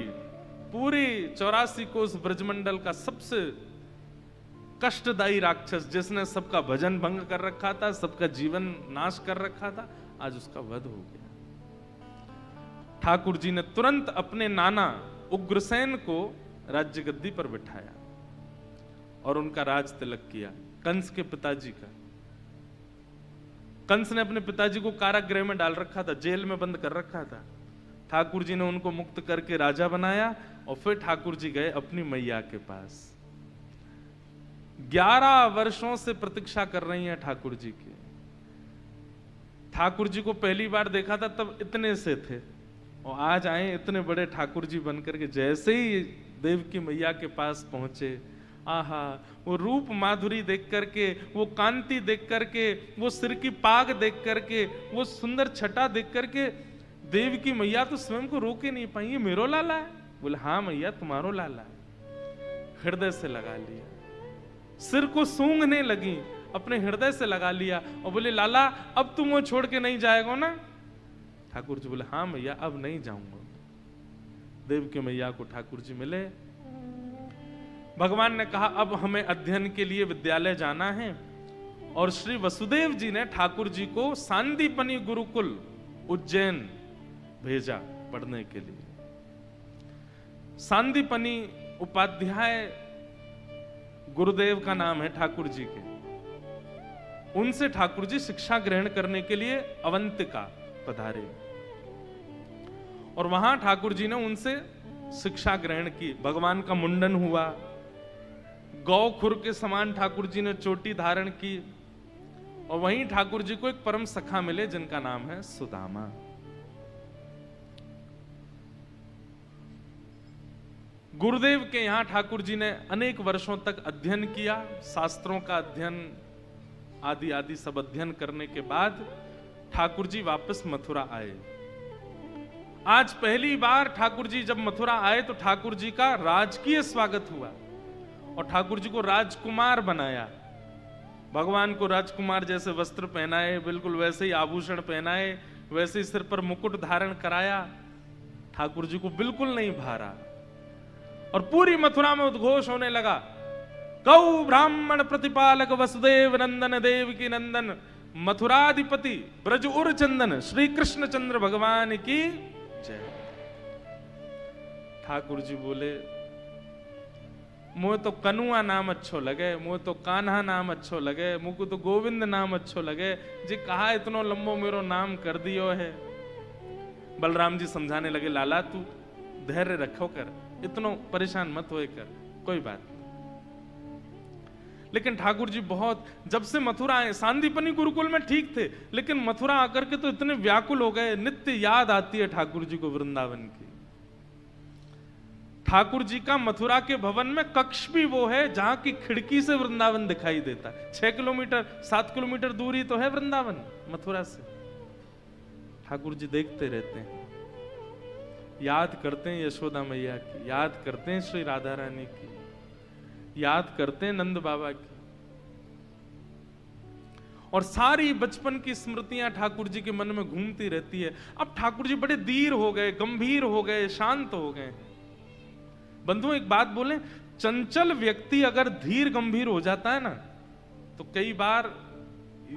पूरी 84 कोस ब्रजमंडल का सबसे कष्टदायी राक्षस जिसने सबका भजन भंग कर रखा था, सबका जीवन नाश कर रखा था, आज उसका वध हो गया। ठाकुर जी ने तुरंत अपने नाना उग्रसेन को राज्य गद्दी पर बिठाया और उनका राज तिलक किया, कंस के पिताजी का। कंस ने अपने पिताजी को कारागृह में डाल रखा था, जेल में बंद कर रखा था। ठाकुर जी ने उनको मुक्त करके राजा बनाया और फिर ठाकुर जी गए अपनी मैया के पास। 11 वर्षों से प्रतीक्षा कर रही हैं ठाकुर जी की। ठाकुर जी को पहली बार देखा था तब इतने से थे और आज आए इतने बड़े ठाकुर जी बनकर के। जैसे ही देव की मैया के पास पहुंचे, आहा, वो रूप माधुरी देख करके, वो कांति देख करके, वो सिर की पाग देख करके, वो सुंदर छटा देख करके देव की मैया तो स्वयं को रोके नहीं पाई। ये मेरो लाला है? बोले हाँ मैया तुम्हारो लाला है। हृदय से लगा लिया, सिर को सूंघने लगी, अपने हृदय से लगा लिया और बोले लाला अब तुम वो छोड़ के नहीं जाएगा ना? ठाकुर जी बोले हाँ मैया अब नहीं जाऊंगा। देव की मैया को ठाकुर जी मिले। भगवान ने कहा अब हमें अध्ययन के लिए विद्यालय जाना है और श्री वसुदेव जी ने ठाकुर जी को सांदीपनी गुरुकुल उज्जैन भेजा पढ़ने के लिए। सांदीपनी उपाध्याय गुरुदेव का नाम है ठाकुर जी के। उनसे ठाकुर जी शिक्षा ग्रहण करने के लिए अवंतिका पधारे और वहां ठाकुर जी ने उनसे शिक्षा ग्रहण की। भगवान का मुंडन हुआ, गौ खुर के समान ठाकुर जी ने चोटी धारण की और वहीं ठाकुर जी को एक परम सखा मिले जिनका नाम है सुदामा। गुरुदेव के यहां ठाकुर जी ने अनेक वर्षों तक अध्ययन किया, शास्त्रों का अध्ययन आदि आदि सब अध्ययन करने के बाद ठाकुर जी वापस मथुरा आए। आज पहली बार ठाकुर जी जब मथुरा आए तो ठाकुर जी का राजकीय स्वागत हुआ और ठाकुर जी को राजकुमार बनाया। भगवान को राजकुमार जैसे वस्त्र पहनाए, बिल्कुल वैसे ही आभूषण पहनाए, वैसे ही सिर पर मुकुट धारण कराया। ठाकुर जी को बिल्कुल नहीं भारा और पूरी मथुरा में उद्घोष होने लगा, गौ ब्राह्मण प्रतिपालक वसुदेव नंदन देव की नंदन मथुराधिपति ब्रज उर चंदन श्री कृष्ण चंद्र भगवान की जय। ठाकुर जी बोले, मुझे तो कनुआ नाम अच्छो लगे, मुझे तो कान्हा नाम अच्छो लगे, मुझको तो गोविंद नाम अच्छो लगे, जी कहा इतनो लंबो मेरो नाम कर दियो है। बलराम जी समझाने लगे, लाला तू धैर्य रखो कर, इतनो परेशान मत होए कर, कोई बात। लेकिन ठाकुर जी बहुत, जब से मथुरा आए, सांदीपनी गुरुकुल में ठीक थे, लेकिन मथुरा आकर के तो इतने व्याकुल हो गए, नित्य याद आती है ठाकुर जी को वृंदावन की। ठाकुर जी का मथुरा के भवन में कक्ष भी वो है जहां की खिड़की से वृंदावन दिखाई देता है। 6 किलोमीटर 7 किलोमीटर दूरी तो है वृंदावन मथुरा से। ठाकुर जी देखते रहते हैं, याद करते हैं यशोदा मैया की, याद करते हैं श्री राधा रानी की, याद करते हैं नंद बाबा की, और सारी बचपन की स्मृतियां ठाकुर जी के मन में घूमती रहती है। अब ठाकुर जी बड़े धीर हो गए, गंभीर हो गए, शांत हो गए। बंधु एक बात बोले, चंचल व्यक्ति अगर धीर गंभीर हो जाता है ना, तो कई बार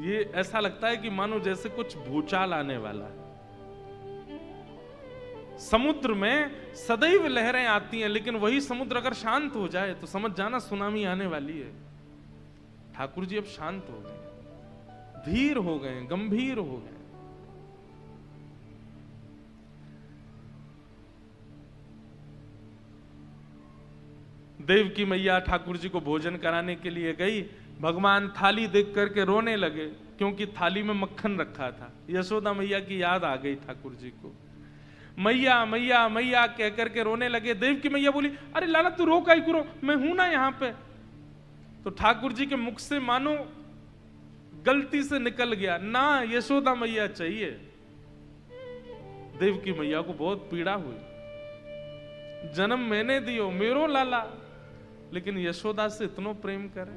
ये ऐसा लगता है कि मानो जैसे कुछ भूचाल आने वाला है। समुद्र में सदैव लहरें आती हैं, लेकिन वही समुद्र अगर शांत हो जाए तो समझ जाना सुनामी आने वाली है। ठाकुर जी अब शांत हो गए, धीर हो गए, गंभीर हो गए। देवकी मैया ठाकुर जी को भोजन कराने के लिए गई। भगवान थाली देख करके रोने लगे, क्योंकि थाली में मक्खन रखा था। यशोदा मैया की याद आ गई ठाकुर जी को। मैया मैया मैया कह करके रोने लगे। देवकी मैया बोली, अरे लाला तू रो काहे को, मैं हूं ना यहां पे। तो ठाकुर जी के मुख से मानो गलती से निकल गया, ना यशोदा मैया चाहिए। देवकी मैया को बहुत पीड़ा हुई, जन्म मैंने दियो मेरो लाला, लेकिन यशोदा से इतना प्रेम करे।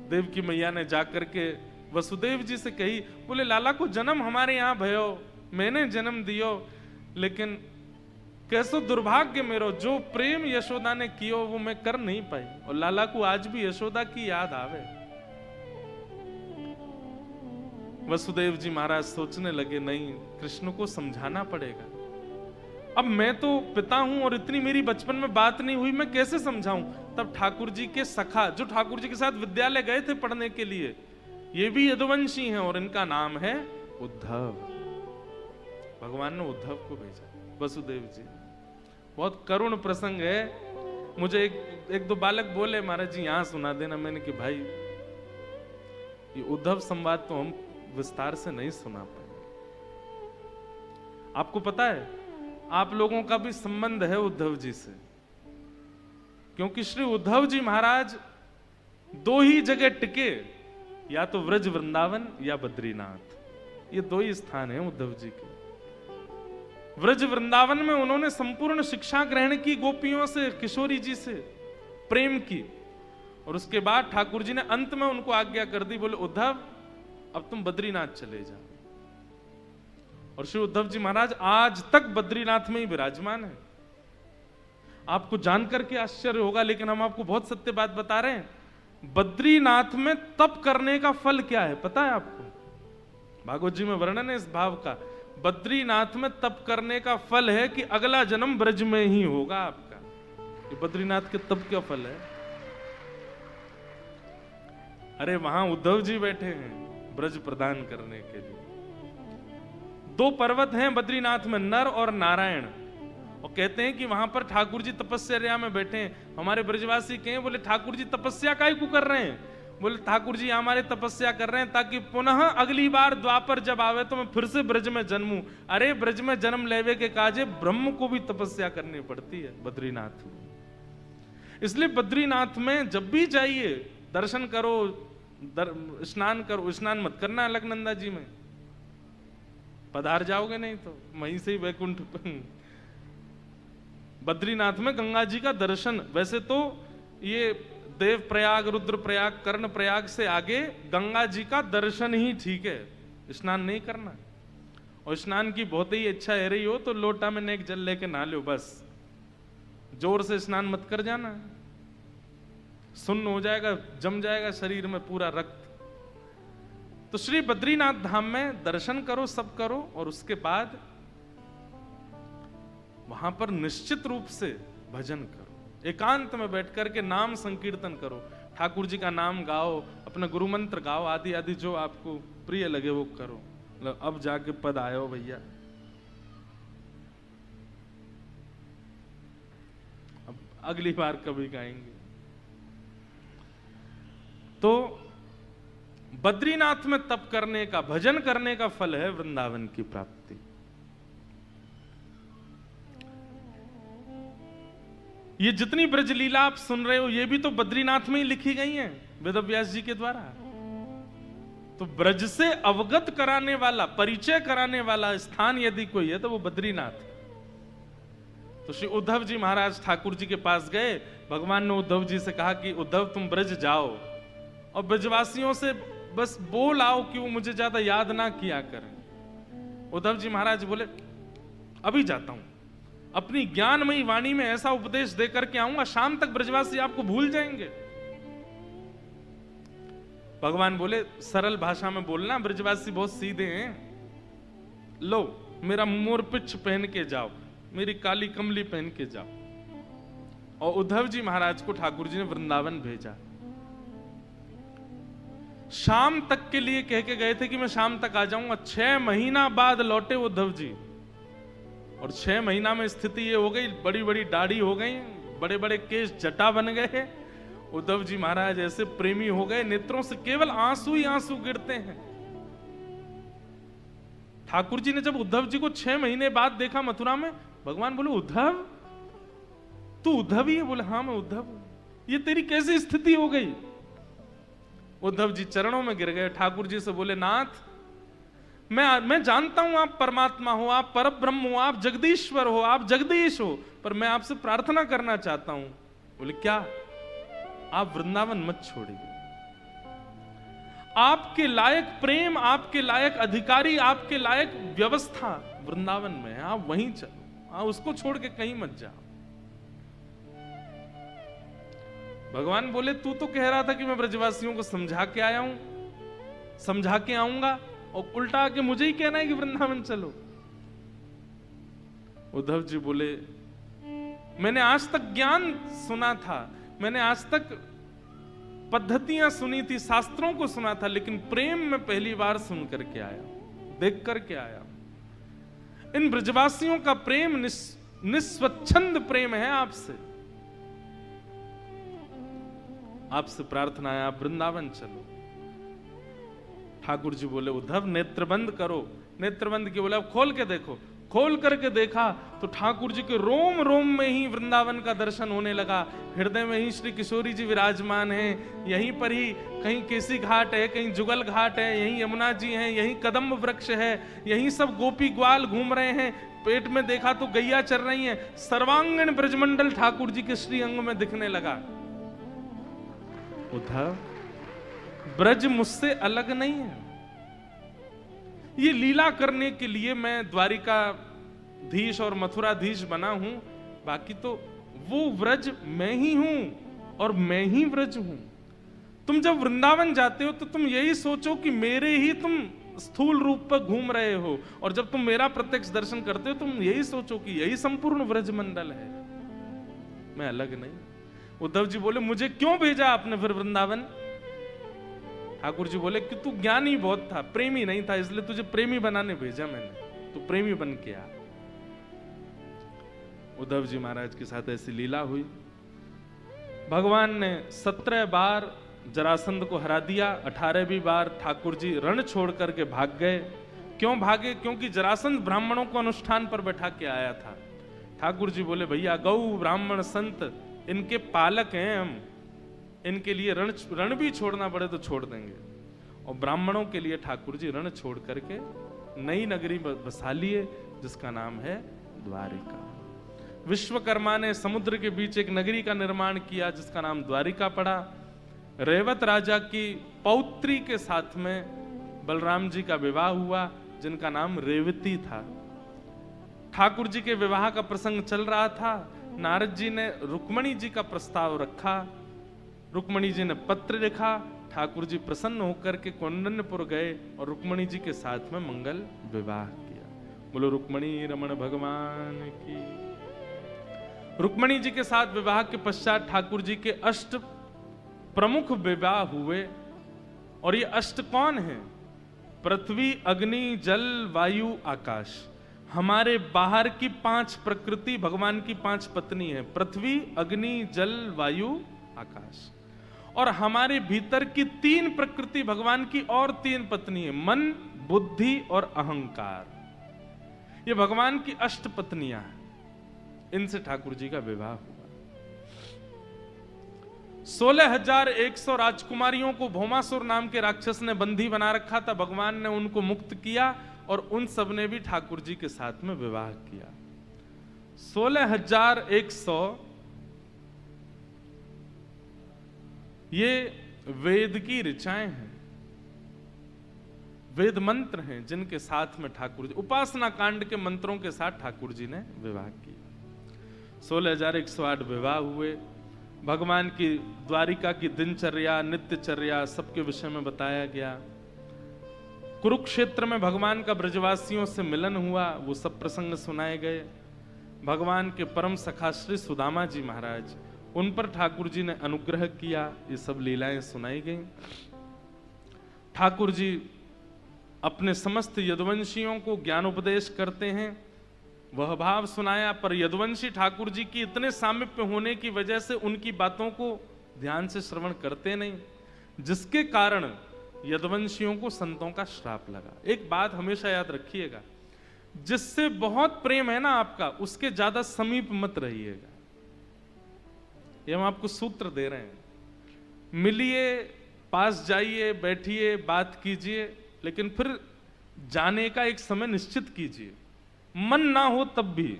देवकी मैया ने जाकर के वसुदेव जी से कही, बोले लाला को जन्म हमारे यहां भयो, मैंने जन्म दियो, लेकिन कैसो दुर्भाग्य मेरो, जो प्रेम यशोदा ने कियो वो मैं कर नहीं पाई। और लाला को आज भी यशोदा की याद आवे। वसुदेव जी महाराज सोचने लगे, नहीं कृष्ण को समझाना पड़ेगा। अब मैं तो पिता हूं और इतनी मेरी बचपन में बात नहीं हुई, मैं कैसे समझाऊं। तब ठाकुर जी के सखा, जो ठाकुर जी के साथ विद्यालय गए थे पढ़ने के लिए, ये भी यदुवंशी हैं और इनका नाम है उद्धव। भगवान ने उद्धव को भेजा, वसुदेव जी। बहुत करुण प्रसंग है। मुझे एक दो बालक बोले, महाराज जी यहां सुना देना। मैंने कि भाई ये उद्धव संवाद तो हम विस्तार से नहीं सुना पाए। आपको पता है आप लोगों का भी संबंध है उद्धव जी से, क्योंकि श्री उद्धव जी महाराज दो ही जगह टिके, या तो व्रज वृंदावन या बद्रीनाथ। ये दो ही स्थान हैं उद्धव जी के। व्रज वृंदावन में उन्होंने संपूर्ण शिक्षा ग्रहण की, गोपियों से, किशोरी जी से प्रेम की, और उसके बाद ठाकुर जी ने अंत में उनको आज्ञा कर दी, बोले उद्धव अब तुम बद्रीनाथ चले जाओ। और श्री उद्धव जी महाराज आज तक बद्रीनाथ में ही विराजमान है। आपको जानकर के आश्चर्य होगा, लेकिन हम आपको बहुत सत्य बात बता रहे हैं। बद्रीनाथ में तप करने का फल क्या है पता है आपको? भागवत जी में वर्णन है इस भाव का। बद्रीनाथ में तप करने का फल है कि अगला जन्म ब्रज में ही होगा आपका। ये बद्रीनाथ के तप का फल है। अरे वहां उद्धव जी बैठे हैं ब्रज प्रदान करने के लिए। दो पर्वत हैं बद्रीनाथ में, नर और नारायण, और कहते हैं कि वहां पर ठाकुर जी तपस्या में बैठे हैं। हमारे ब्रजवासी कहें, बोले ठाकुर जी तपस्या काहे को कर रहे हैं? बोले ठाकुर जी हमारे तपस्या कर रहे हैं ताकि पुनः अगली बार द्वापर जब आवे तो मैं फिर से ब्रज में जन्मूं। अरे ब्रज में जन्म लेवे के काजे ब्रह्म को भी तपस्या करनी पड़ती है बद्रीनाथ में। इसलिए बद्रीनाथ में जब भी जाइए दर्शन करो, स्नान करो। स्नान मत करना अलकनंदा जी में, पधार जाओगे नहीं तो वहीं से ही वैकुंठ। बद्रीनाथ में गंगा जी का दर्शन, वैसे तो ये देव प्रयाग, रुद्र प्रयाग, कर्ण प्रयाग से आगे गंगा जी का दर्शन ही ठीक है, स्नान नहीं करना। और स्नान की बहुत ही इच्छा है रही हो तो लोटा में नेक जल लेके नहा लो, बस जोर से स्नान मत कर जाना, सुन्न हो जाएगा, जम जाएगा शरीर में पूरा रक्त। तो श्री बद्रीनाथ धाम में दर्शन करो, सब करो, और उसके बाद वहां पर निश्चित रूप से भजन करो, एकांत में बैठ करके नाम संकीर्तन करो, ठाकुर जी का नाम गाओ, अपना गुरु मंत्र गाओ, आदि आदि जो आपको प्रिय लगे वो करो। अब जाके पद आयो भैया, अब अगली बार कभी गाएंगे। तो बद्रीनाथ में तप करने का, भजन करने का फल है वृंदावन की प्राप्ति। ये जितनी ब्रजलीला आप सुन रहे हो ये भी तो बद्रीनाथ में ही लिखी गई हैं वेदव्यास जी के द्वारा। तो ब्रज से अवगत कराने वाला, परिचय कराने वाला स्थान यदि कोई है तो वो बद्रीनाथ। तो श्री उद्धव जी महाराज ठाकुर जी के पास गए, भगवान ने उद्धव जी से कहा कि उद्धव तुम ब्रज जाओ और ब्रजवासियों से बस बोल आओ कि वो मुझे ज्यादा याद ना किया करें। उद्धव जी महाराज बोले अभी जाता हूं, अपनी ज्ञानमयी वाणी में ऐसा उपदेश देकर के आऊंगा, शाम तक ब्रजवासी आपको भूल जाएंगे। भगवान बोले सरल भाषा में बोलना, ब्रजवासी बहुत सीधे हैं। लो मेरा मोरपिच्छ पहन के जाओ, मेरी काली कमली पहन के जाओ। और उद्धव जी महाराज को ठाकुर जी ने वृंदावन भेजा। शाम तक के लिए कह के गए थे कि मैं शाम तक आ जाऊंगा। 6 महीना बाद लौटे उद्धव जी, और 6 महीना में स्थिति ये हो गई, बड़ी बड़ी दाढ़ी हो गई, बड़े बड़े केश जटा बन गए। उद्धव जी महाराज ऐसे प्रेमी हो गए, नेत्रों से केवल आंसू ही आंसू गिरते हैं। ठाकुर जी ने जब उद्धव जी को 6 महीने बाद देखा मथुरा में, भगवान बोले उद्धव तू उद्धव ही है? बोले हाँ मैं उद्धव हूं। ये तेरी कैसी स्थिति हो गई? उद्धव जी चरणों में गिर गए, ठाकुर जी से बोले नाथ मैं जानता हूं आप परमात्मा हो, आप परब्रह्म हो, आप जगदीश्वर हो, आप जगदीश हो, पर मैं आपसे प्रार्थना करना चाहता हूं। बोले क्या? आप वृंदावन मत छोड़िए। आपके लायक प्रेम, आपके लायक अधिकारी, आपके लायक व्यवस्था वृंदावन में है, आप वहीं चलो, आप उसको छोड़ के कहीं मत जाओ। भगवान बोले तू तो कह रहा था कि मैं ब्रजवासियों को समझा के आया हूं, समझा के आऊंगा, और उल्टा आके मुझे ही कहना है कि वृंदावन चलो। उद्धव जी बोले मैंने आज तक ज्ञान सुना था, मैंने आज तक पद्धतियां सुनी थी, शास्त्रों को सुना था, लेकिन प्रेम में पहली बार सुन करके आया, देख करके आया। इन ब्रजवासियों का प्रेम निस्वच्छंद प्रेम है आपसे। आपसे प्रार्थना है आप वृंदावन चलो। ठाकुर जी बोले उद्धव नेत्र बंद करो। नेत्र बंद किए? बोले अब खोल के देखो। खोल करके देखा तो ठाकुर जी के रोम रोम में ही वृंदावन का दर्शन होने लगा। हृदय में ही श्री किशोरी जी विराजमान हैं, यहीं पर ही कहीं केसी घाट है, कहीं जुगल घाट है, यहीं यमुना जी हैं, यहीं कदम्ब वृक्ष है, यहीं सब गोपी ग्वाल घूम रहे हैं। पेट में देखा तो गैया चल रही हैं। सर्वांगीण ब्रजमंडल ठाकुर जी के श्री अंग में दिखने लगा। उद्धव ब्रज मुझसे अलग नहीं है। ये लीला करने के लिए मैं द्वारिकाधीश और मथुराधीश बना हूं, बाकी तो वो व्रज मैं ही हूं और मैं ही व्रज हूं। तुम जब वृंदावन जाते हो तो तुम यही सोचो कि मेरे ही तुम स्थूल रूप पर घूम रहे हो, और जब तुम मेरा प्रत्यक्ष दर्शन करते हो तुम यही सोचो कि यही संपूर्ण व्रज मंडल है, मैं अलग नहीं। उद्धव जी बोले मुझे क्यों भेजा आपने फिर वृंदावन? ठाकुर जी बोले कि तू ज्ञानी बहुत था, प्रेमी नहीं था, इसलिए तुझे प्रेमी बनाने भेजा मैंने, तू प्रेमी बन के आ। उद्धव जी महाराज के साथ ऐसी लीला हुई। भगवान ने 17 बार जरासंध को हरा दिया, 18वीं बार ठाकुर जी रण छोड़ करके भाग गए। क्यों भागे? क्योंकि जरासंध ब्राह्मणों को अनुष्ठान पर बैठा के आया था। ठाकुर जी बोले भैया गौ ब्राह्मण संत इनके पालक हैं हम, इनके लिए रण भी छोड़ना पड़े तो छोड़ देंगे। और ब्राह्मणों के लिए ठाकुर जी रण छोड़ करके नई नगरी बसा लिए जिसका नाम है द्वारिका। विश्वकर्मा ने समुद्र के बीच एक नगरी का निर्माण किया जिसका नाम द्वारिका पड़ा। रेवत राजा की पौत्री के साथ में बलराम जी का विवाह हुआ जिनका नाम रेवती था। ठाकुर जी के विवाह का प्रसंग चल रहा था। नारद जी ने रुक्मणी जी का प्रस्ताव रखा। रुक्मणी जी ने पत्र लिखा। ठाकुर जी प्रसन्न होकर के कौंडिन्यपुर गए और रुक्मणी जी के साथ में मंगल विवाह किया। बोलो रुक्मणी रमण भगवान की। रुक्मणी जी के साथ विवाह के पश्चात ठाकुर जी के अष्ट प्रमुख विवाह हुए। और ये अष्ट कौन है? पृथ्वी, अग्नि, जल, वायु, आकाश। हमारे बाहर की 5 प्रकृति भगवान की 5 पत्नी है। पृथ्वी, अग्नि, जल, वायु, आकाश। और हमारे भीतर की 3 प्रकृति भगवान की और 3 पत्नी है। मन, बुद्धि और अहंकार। ये भगवान की अष्ट पत्नियां हैं। इनसे ठाकुर जी का विवाह हुआ। 16,100 राजकुमारियों को भौमासुर नाम के राक्षस ने बंदी बना रखा था। भगवान ने उनको मुक्त किया और उन सब ने भी ठाकुर जी के साथ में विवाह किया। 16,100 ये वेद की ऋचाएं हैं, वेद मंत्र हैं जिनके साथ में ठाकुर जी उपासना कांड के मंत्रों के साथ ठाकुर जी ने विवाह किया। 16,108 विवाह हुए। भगवान की द्वारिका की दिनचर्या, नित्यचर्या सबके विषय में बताया गया। कुरुक्षेत्र में भगवान का ब्रजवासियों से मिलन हुआ, वो सब प्रसंग सुनाए गए। भगवान के परम सखा श्री सुदामा जी महाराज, उन पर ठाकुर जी ने अनुग्रह किया। ये सब लीलाएं सुनाई गई। ठाकुर जी अपने समस्त यदुवंशियों को ज्ञानोपदेश करते हैं। वह भाव सुनाया, पर यदुवंशी ठाकुर जी की इतने सामीप्य होने की वजह से उनकी बातों को ध्यान से श्रवण करते नहीं, जिसके कारण यदुवंशियों को संतों का श्राप लगा। एक बात हमेशा याद रखिएगा, जिससे बहुत प्रेम है ना आपका, उसके ज्यादा समीप मत रहिएगा। ये हम आपको सूत्र दे रहे हैं। मिलिए, पास जाइए, बैठिए, बात कीजिए, लेकिन फिर जाने का एक समय निश्चित कीजिए। मन ना हो तब भी,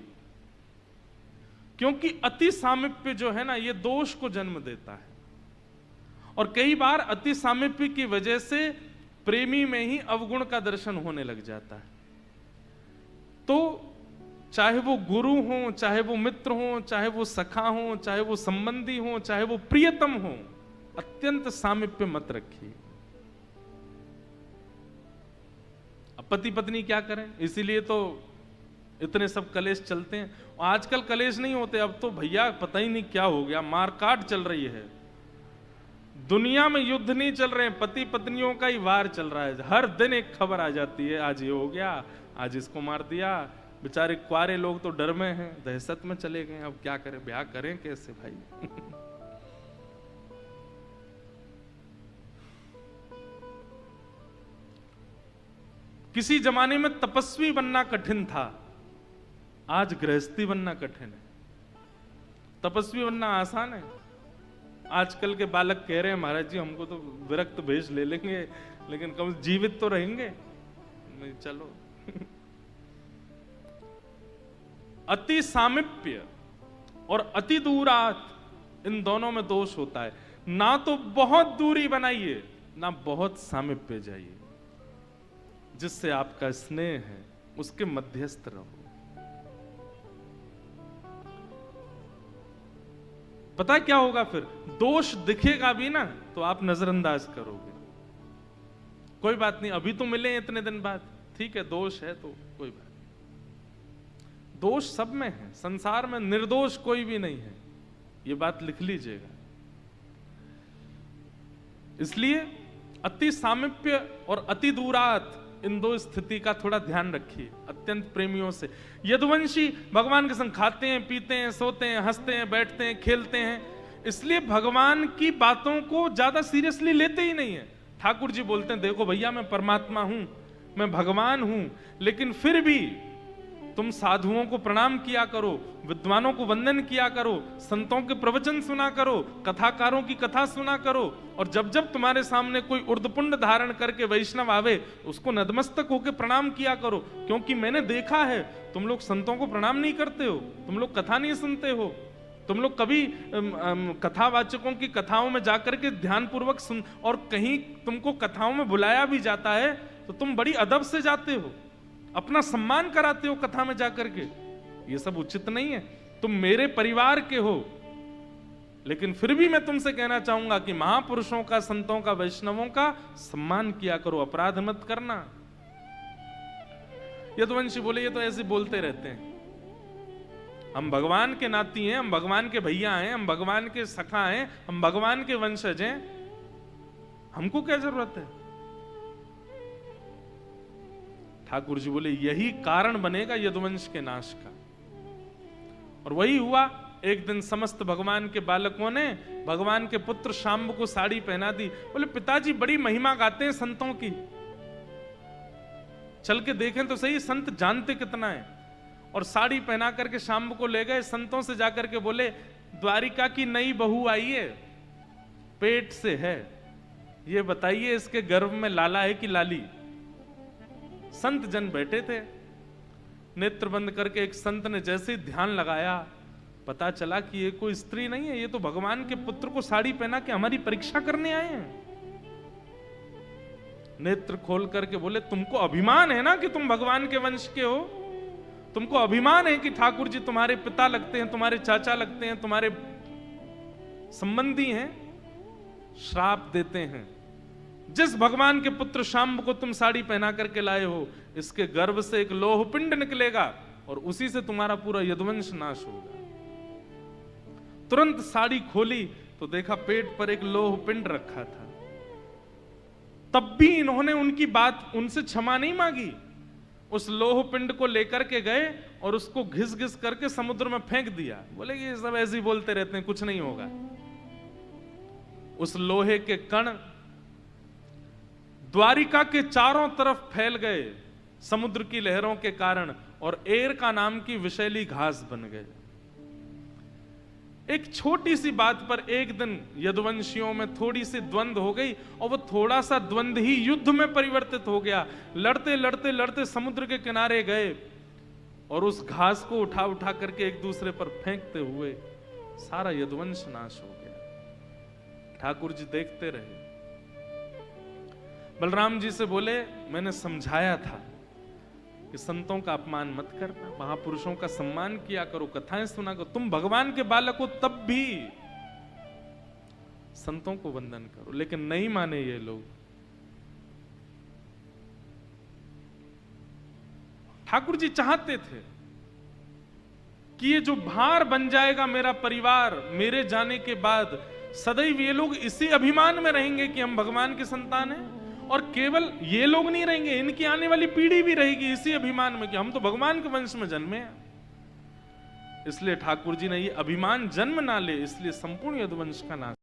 क्योंकि अति सामीप्य जो है ना, ये दोष को जन्म देता है। और कई बार अति सामीप्य की वजह से प्रेमी में ही अवगुण का दर्शन होने लग जाता है। तो चाहे वो गुरु हो, चाहे वो मित्र हो, चाहे वो सखा हो, चाहे वो संबंधी हो, चाहे वो प्रियतम हो, अत्यंत सामीप्य मत रखिए। अब पति पत्नी क्या करें? इसीलिए तो इतने सब कलेश चलते हैं। आजकल कलेश नहीं होते, अब तो भैया पता ही नहीं क्या हो गया, मारकाट चल रही है। दुनिया में युद्ध नहीं चल रहे हैं, पति पत्नियों का ही वार चल रहा है। हर दिन एक खबर आ जाती है, आज ये हो गया, आज इसको मार दिया। बेचारे कुआरे लोग तो डर में हैं, दहशत में चले गए। अब क्या करें, ब्याह करें कैसे भाई? किसी जमाने में तपस्वी बनना कठिन था, आज गृहस्थी बनना कठिन है। तपस्वी बनना आसान है। आजकल के बालक कह रहे हैं महाराज जी हमको तो विरक्त भेष ले लेंगे, लेकिन कम जीवित तो रहेंगे। नहीं, चलो। अति सामीप्य और अति दूरात, इन दोनों में दोष होता है। ना तो बहुत दूरी बनाइए, ना बहुत सामीप्य जाइए। जिससे आपका स्नेह है उसके मध्यस्थ रहो। पता क्या होगा फिर? दोष दिखेगा भी ना तो आप नजरअंदाज करोगे। कोई बात नहीं, अभी तो मिले इतने दिन बाद, ठीक है, दोष है तो कोई बात नहीं। दोष सब में है, संसार में निर्दोष कोई भी नहीं है, ये बात लिख लीजिएगा। इसलिए अति सामीप्य और अति दूरात, इन दो स्थिति का थोड़ा ध्यान रखिए। अत्यंत प्रेमियों से, यदुवंशी भगवान के संग खाते हैं, पीते हैं, सोते हैं, हंसते हैं, बैठते हैं, खेलते हैं, इसलिए भगवान की बातों को ज्यादा सीरियसली लेते ही नहीं है। ठाकुर जी बोलते हैं देखो भैया मैं परमात्मा हूं, मैं भगवान हूं, लेकिन फिर भी तुम साधुओं को प्रणाम किया करो, विद्वानों को वंदन किया करो, संतों के प्रवचन सुना करो, कथाकारों की कथा सुना करो, और जब जब तुम्हारे सामने कोई उर्धपुंड धारण करके वैष्णव आवे उसको नतमस्तक होकर प्रणाम किया करो। क्योंकि मैंने देखा है तुम लोग संतों को प्रणाम नहीं करते हो, तुम लोग कथा नहीं सुनते हो, तुम लोग कभी कथावाचकों की कथाओं में जाकर के ध्यान पूर्वक सुन, और कहीं तुमको कथाओं में बुलाया भी जाता है तो तुम बड़ी अदब से जाते हो, अपना सम्मान कराते हो कथा में जाकर के। ये सब उचित नहीं है। तुम मेरे परिवार के हो, लेकिन फिर भी मैं तुमसे कहना चाहूंगा कि महापुरुषों का, संतों का, वैष्णवों का सम्मान किया करो, अपराध मत करना। यदुवंशी बोले ये तो ऐसे बोलते रहते हैं, हम भगवान के नाती हैं, हम भगवान के भैया हैं, हम भगवान के सखा हैं, हम भगवान के वंशज हैं, हमको क्या जरूरत है। ठाकुर जी बोले यही कारण बनेगा यदुवंश के नाश का। और वही हुआ। एक दिन समस्त भगवान के बालकों ने भगवान के पुत्र शाम्ब को साड़ी पहना दी। बोले पिताजी बड़ी महिमा गाते हैं संतों की, चल के देखें तो सही संत जानते कितना है। और साड़ी पहना करके शाम्ब को ले गए, संतों से जाकर के बोले द्वारिका की नई बहू आई है, पेट से है, ये बताइए इसके गर्भ में लाला है कि लाली। संत जन बैठे थे, नेत्र बंद करके एक संत ने जैसे ही ध्यान लगाया, पता चला कि ये कोई स्त्री नहीं है, ये तो भगवान के पुत्र को साड़ी पहना के हमारी परीक्षा करने आए हैं। नेत्र खोल करके बोले तुमको अभिमान है ना कि तुम भगवान के वंश के हो, तुमको अभिमान है कि ठाकुर जी तुम्हारे पिता लगते हैं, तुम्हारे चाचा लगते हैं, तुम्हारे संबंधी हैं। श्राप देते हैं, जिस भगवान के पुत्र शाम्ब को तुम साड़ी पहना करके लाए हो, इसके गर्भ से एक लोह पिंड निकलेगा और उसी से तुम्हारा पूरा यदुवंश नाश होगा। तुरंत साड़ी खोली तो देखा पेट पर एक लोह पिंड रखा था। तब भी इन्होंने उनकी बात, उनसे क्षमा नहीं मांगी। उस लोह पिंड को लेकर के गए और उसको घिस घिस करके समुद्र में फेंक दिया। बोले ये सब ऐसे ही बोलते रहते हैं, कुछ नहीं होगा। उस लोहे के कण द्वारिका के चारों तरफ फैल गए समुद्र की लहरों के कारण, और एरका नाम की विषैली घास बन गए। एक छोटी सी बात पर एक दिन यदुवंशियों में थोड़ी सी द्वंद हो गई, और वो थोड़ा सा द्वंद ही युद्ध में परिवर्तित हो गया। लड़ते लड़ते लड़ते समुद्र के किनारे गए और उस घास को उठा उठा करके एक दूसरे पर फेंकते हुए सारा यदुवंश नाश हो गया। ठाकुर जी देखते रहे। बलराम जी से बोले मैंने समझाया था कि संतों का अपमान मत करना, महापुरुषों का सम्मान किया करो, कथाएं सुना करो, तुम भगवान के बालक हो तब भी संतों को वंदन करो। लेकिन नहीं माने ये लोग। ठाकुर जी चाहते थे कि ये जो भार बन जाएगा मेरा परिवार, मेरे जाने के बाद सदैव ये लोग इसी अभिमान में रहेंगे कि हम भगवान के संतान हैं। और केवल ये लोग नहीं रहेंगे, इनकी आने वाली पीढ़ी भी रहेगी इसी अभिमान में कि हम तो भगवान के वंश में जन्मे हैं। इसलिए ठाकुर जी ने ये अभिमान जन्म ना ले, इसलिए संपूर्ण यदुवंश का नाश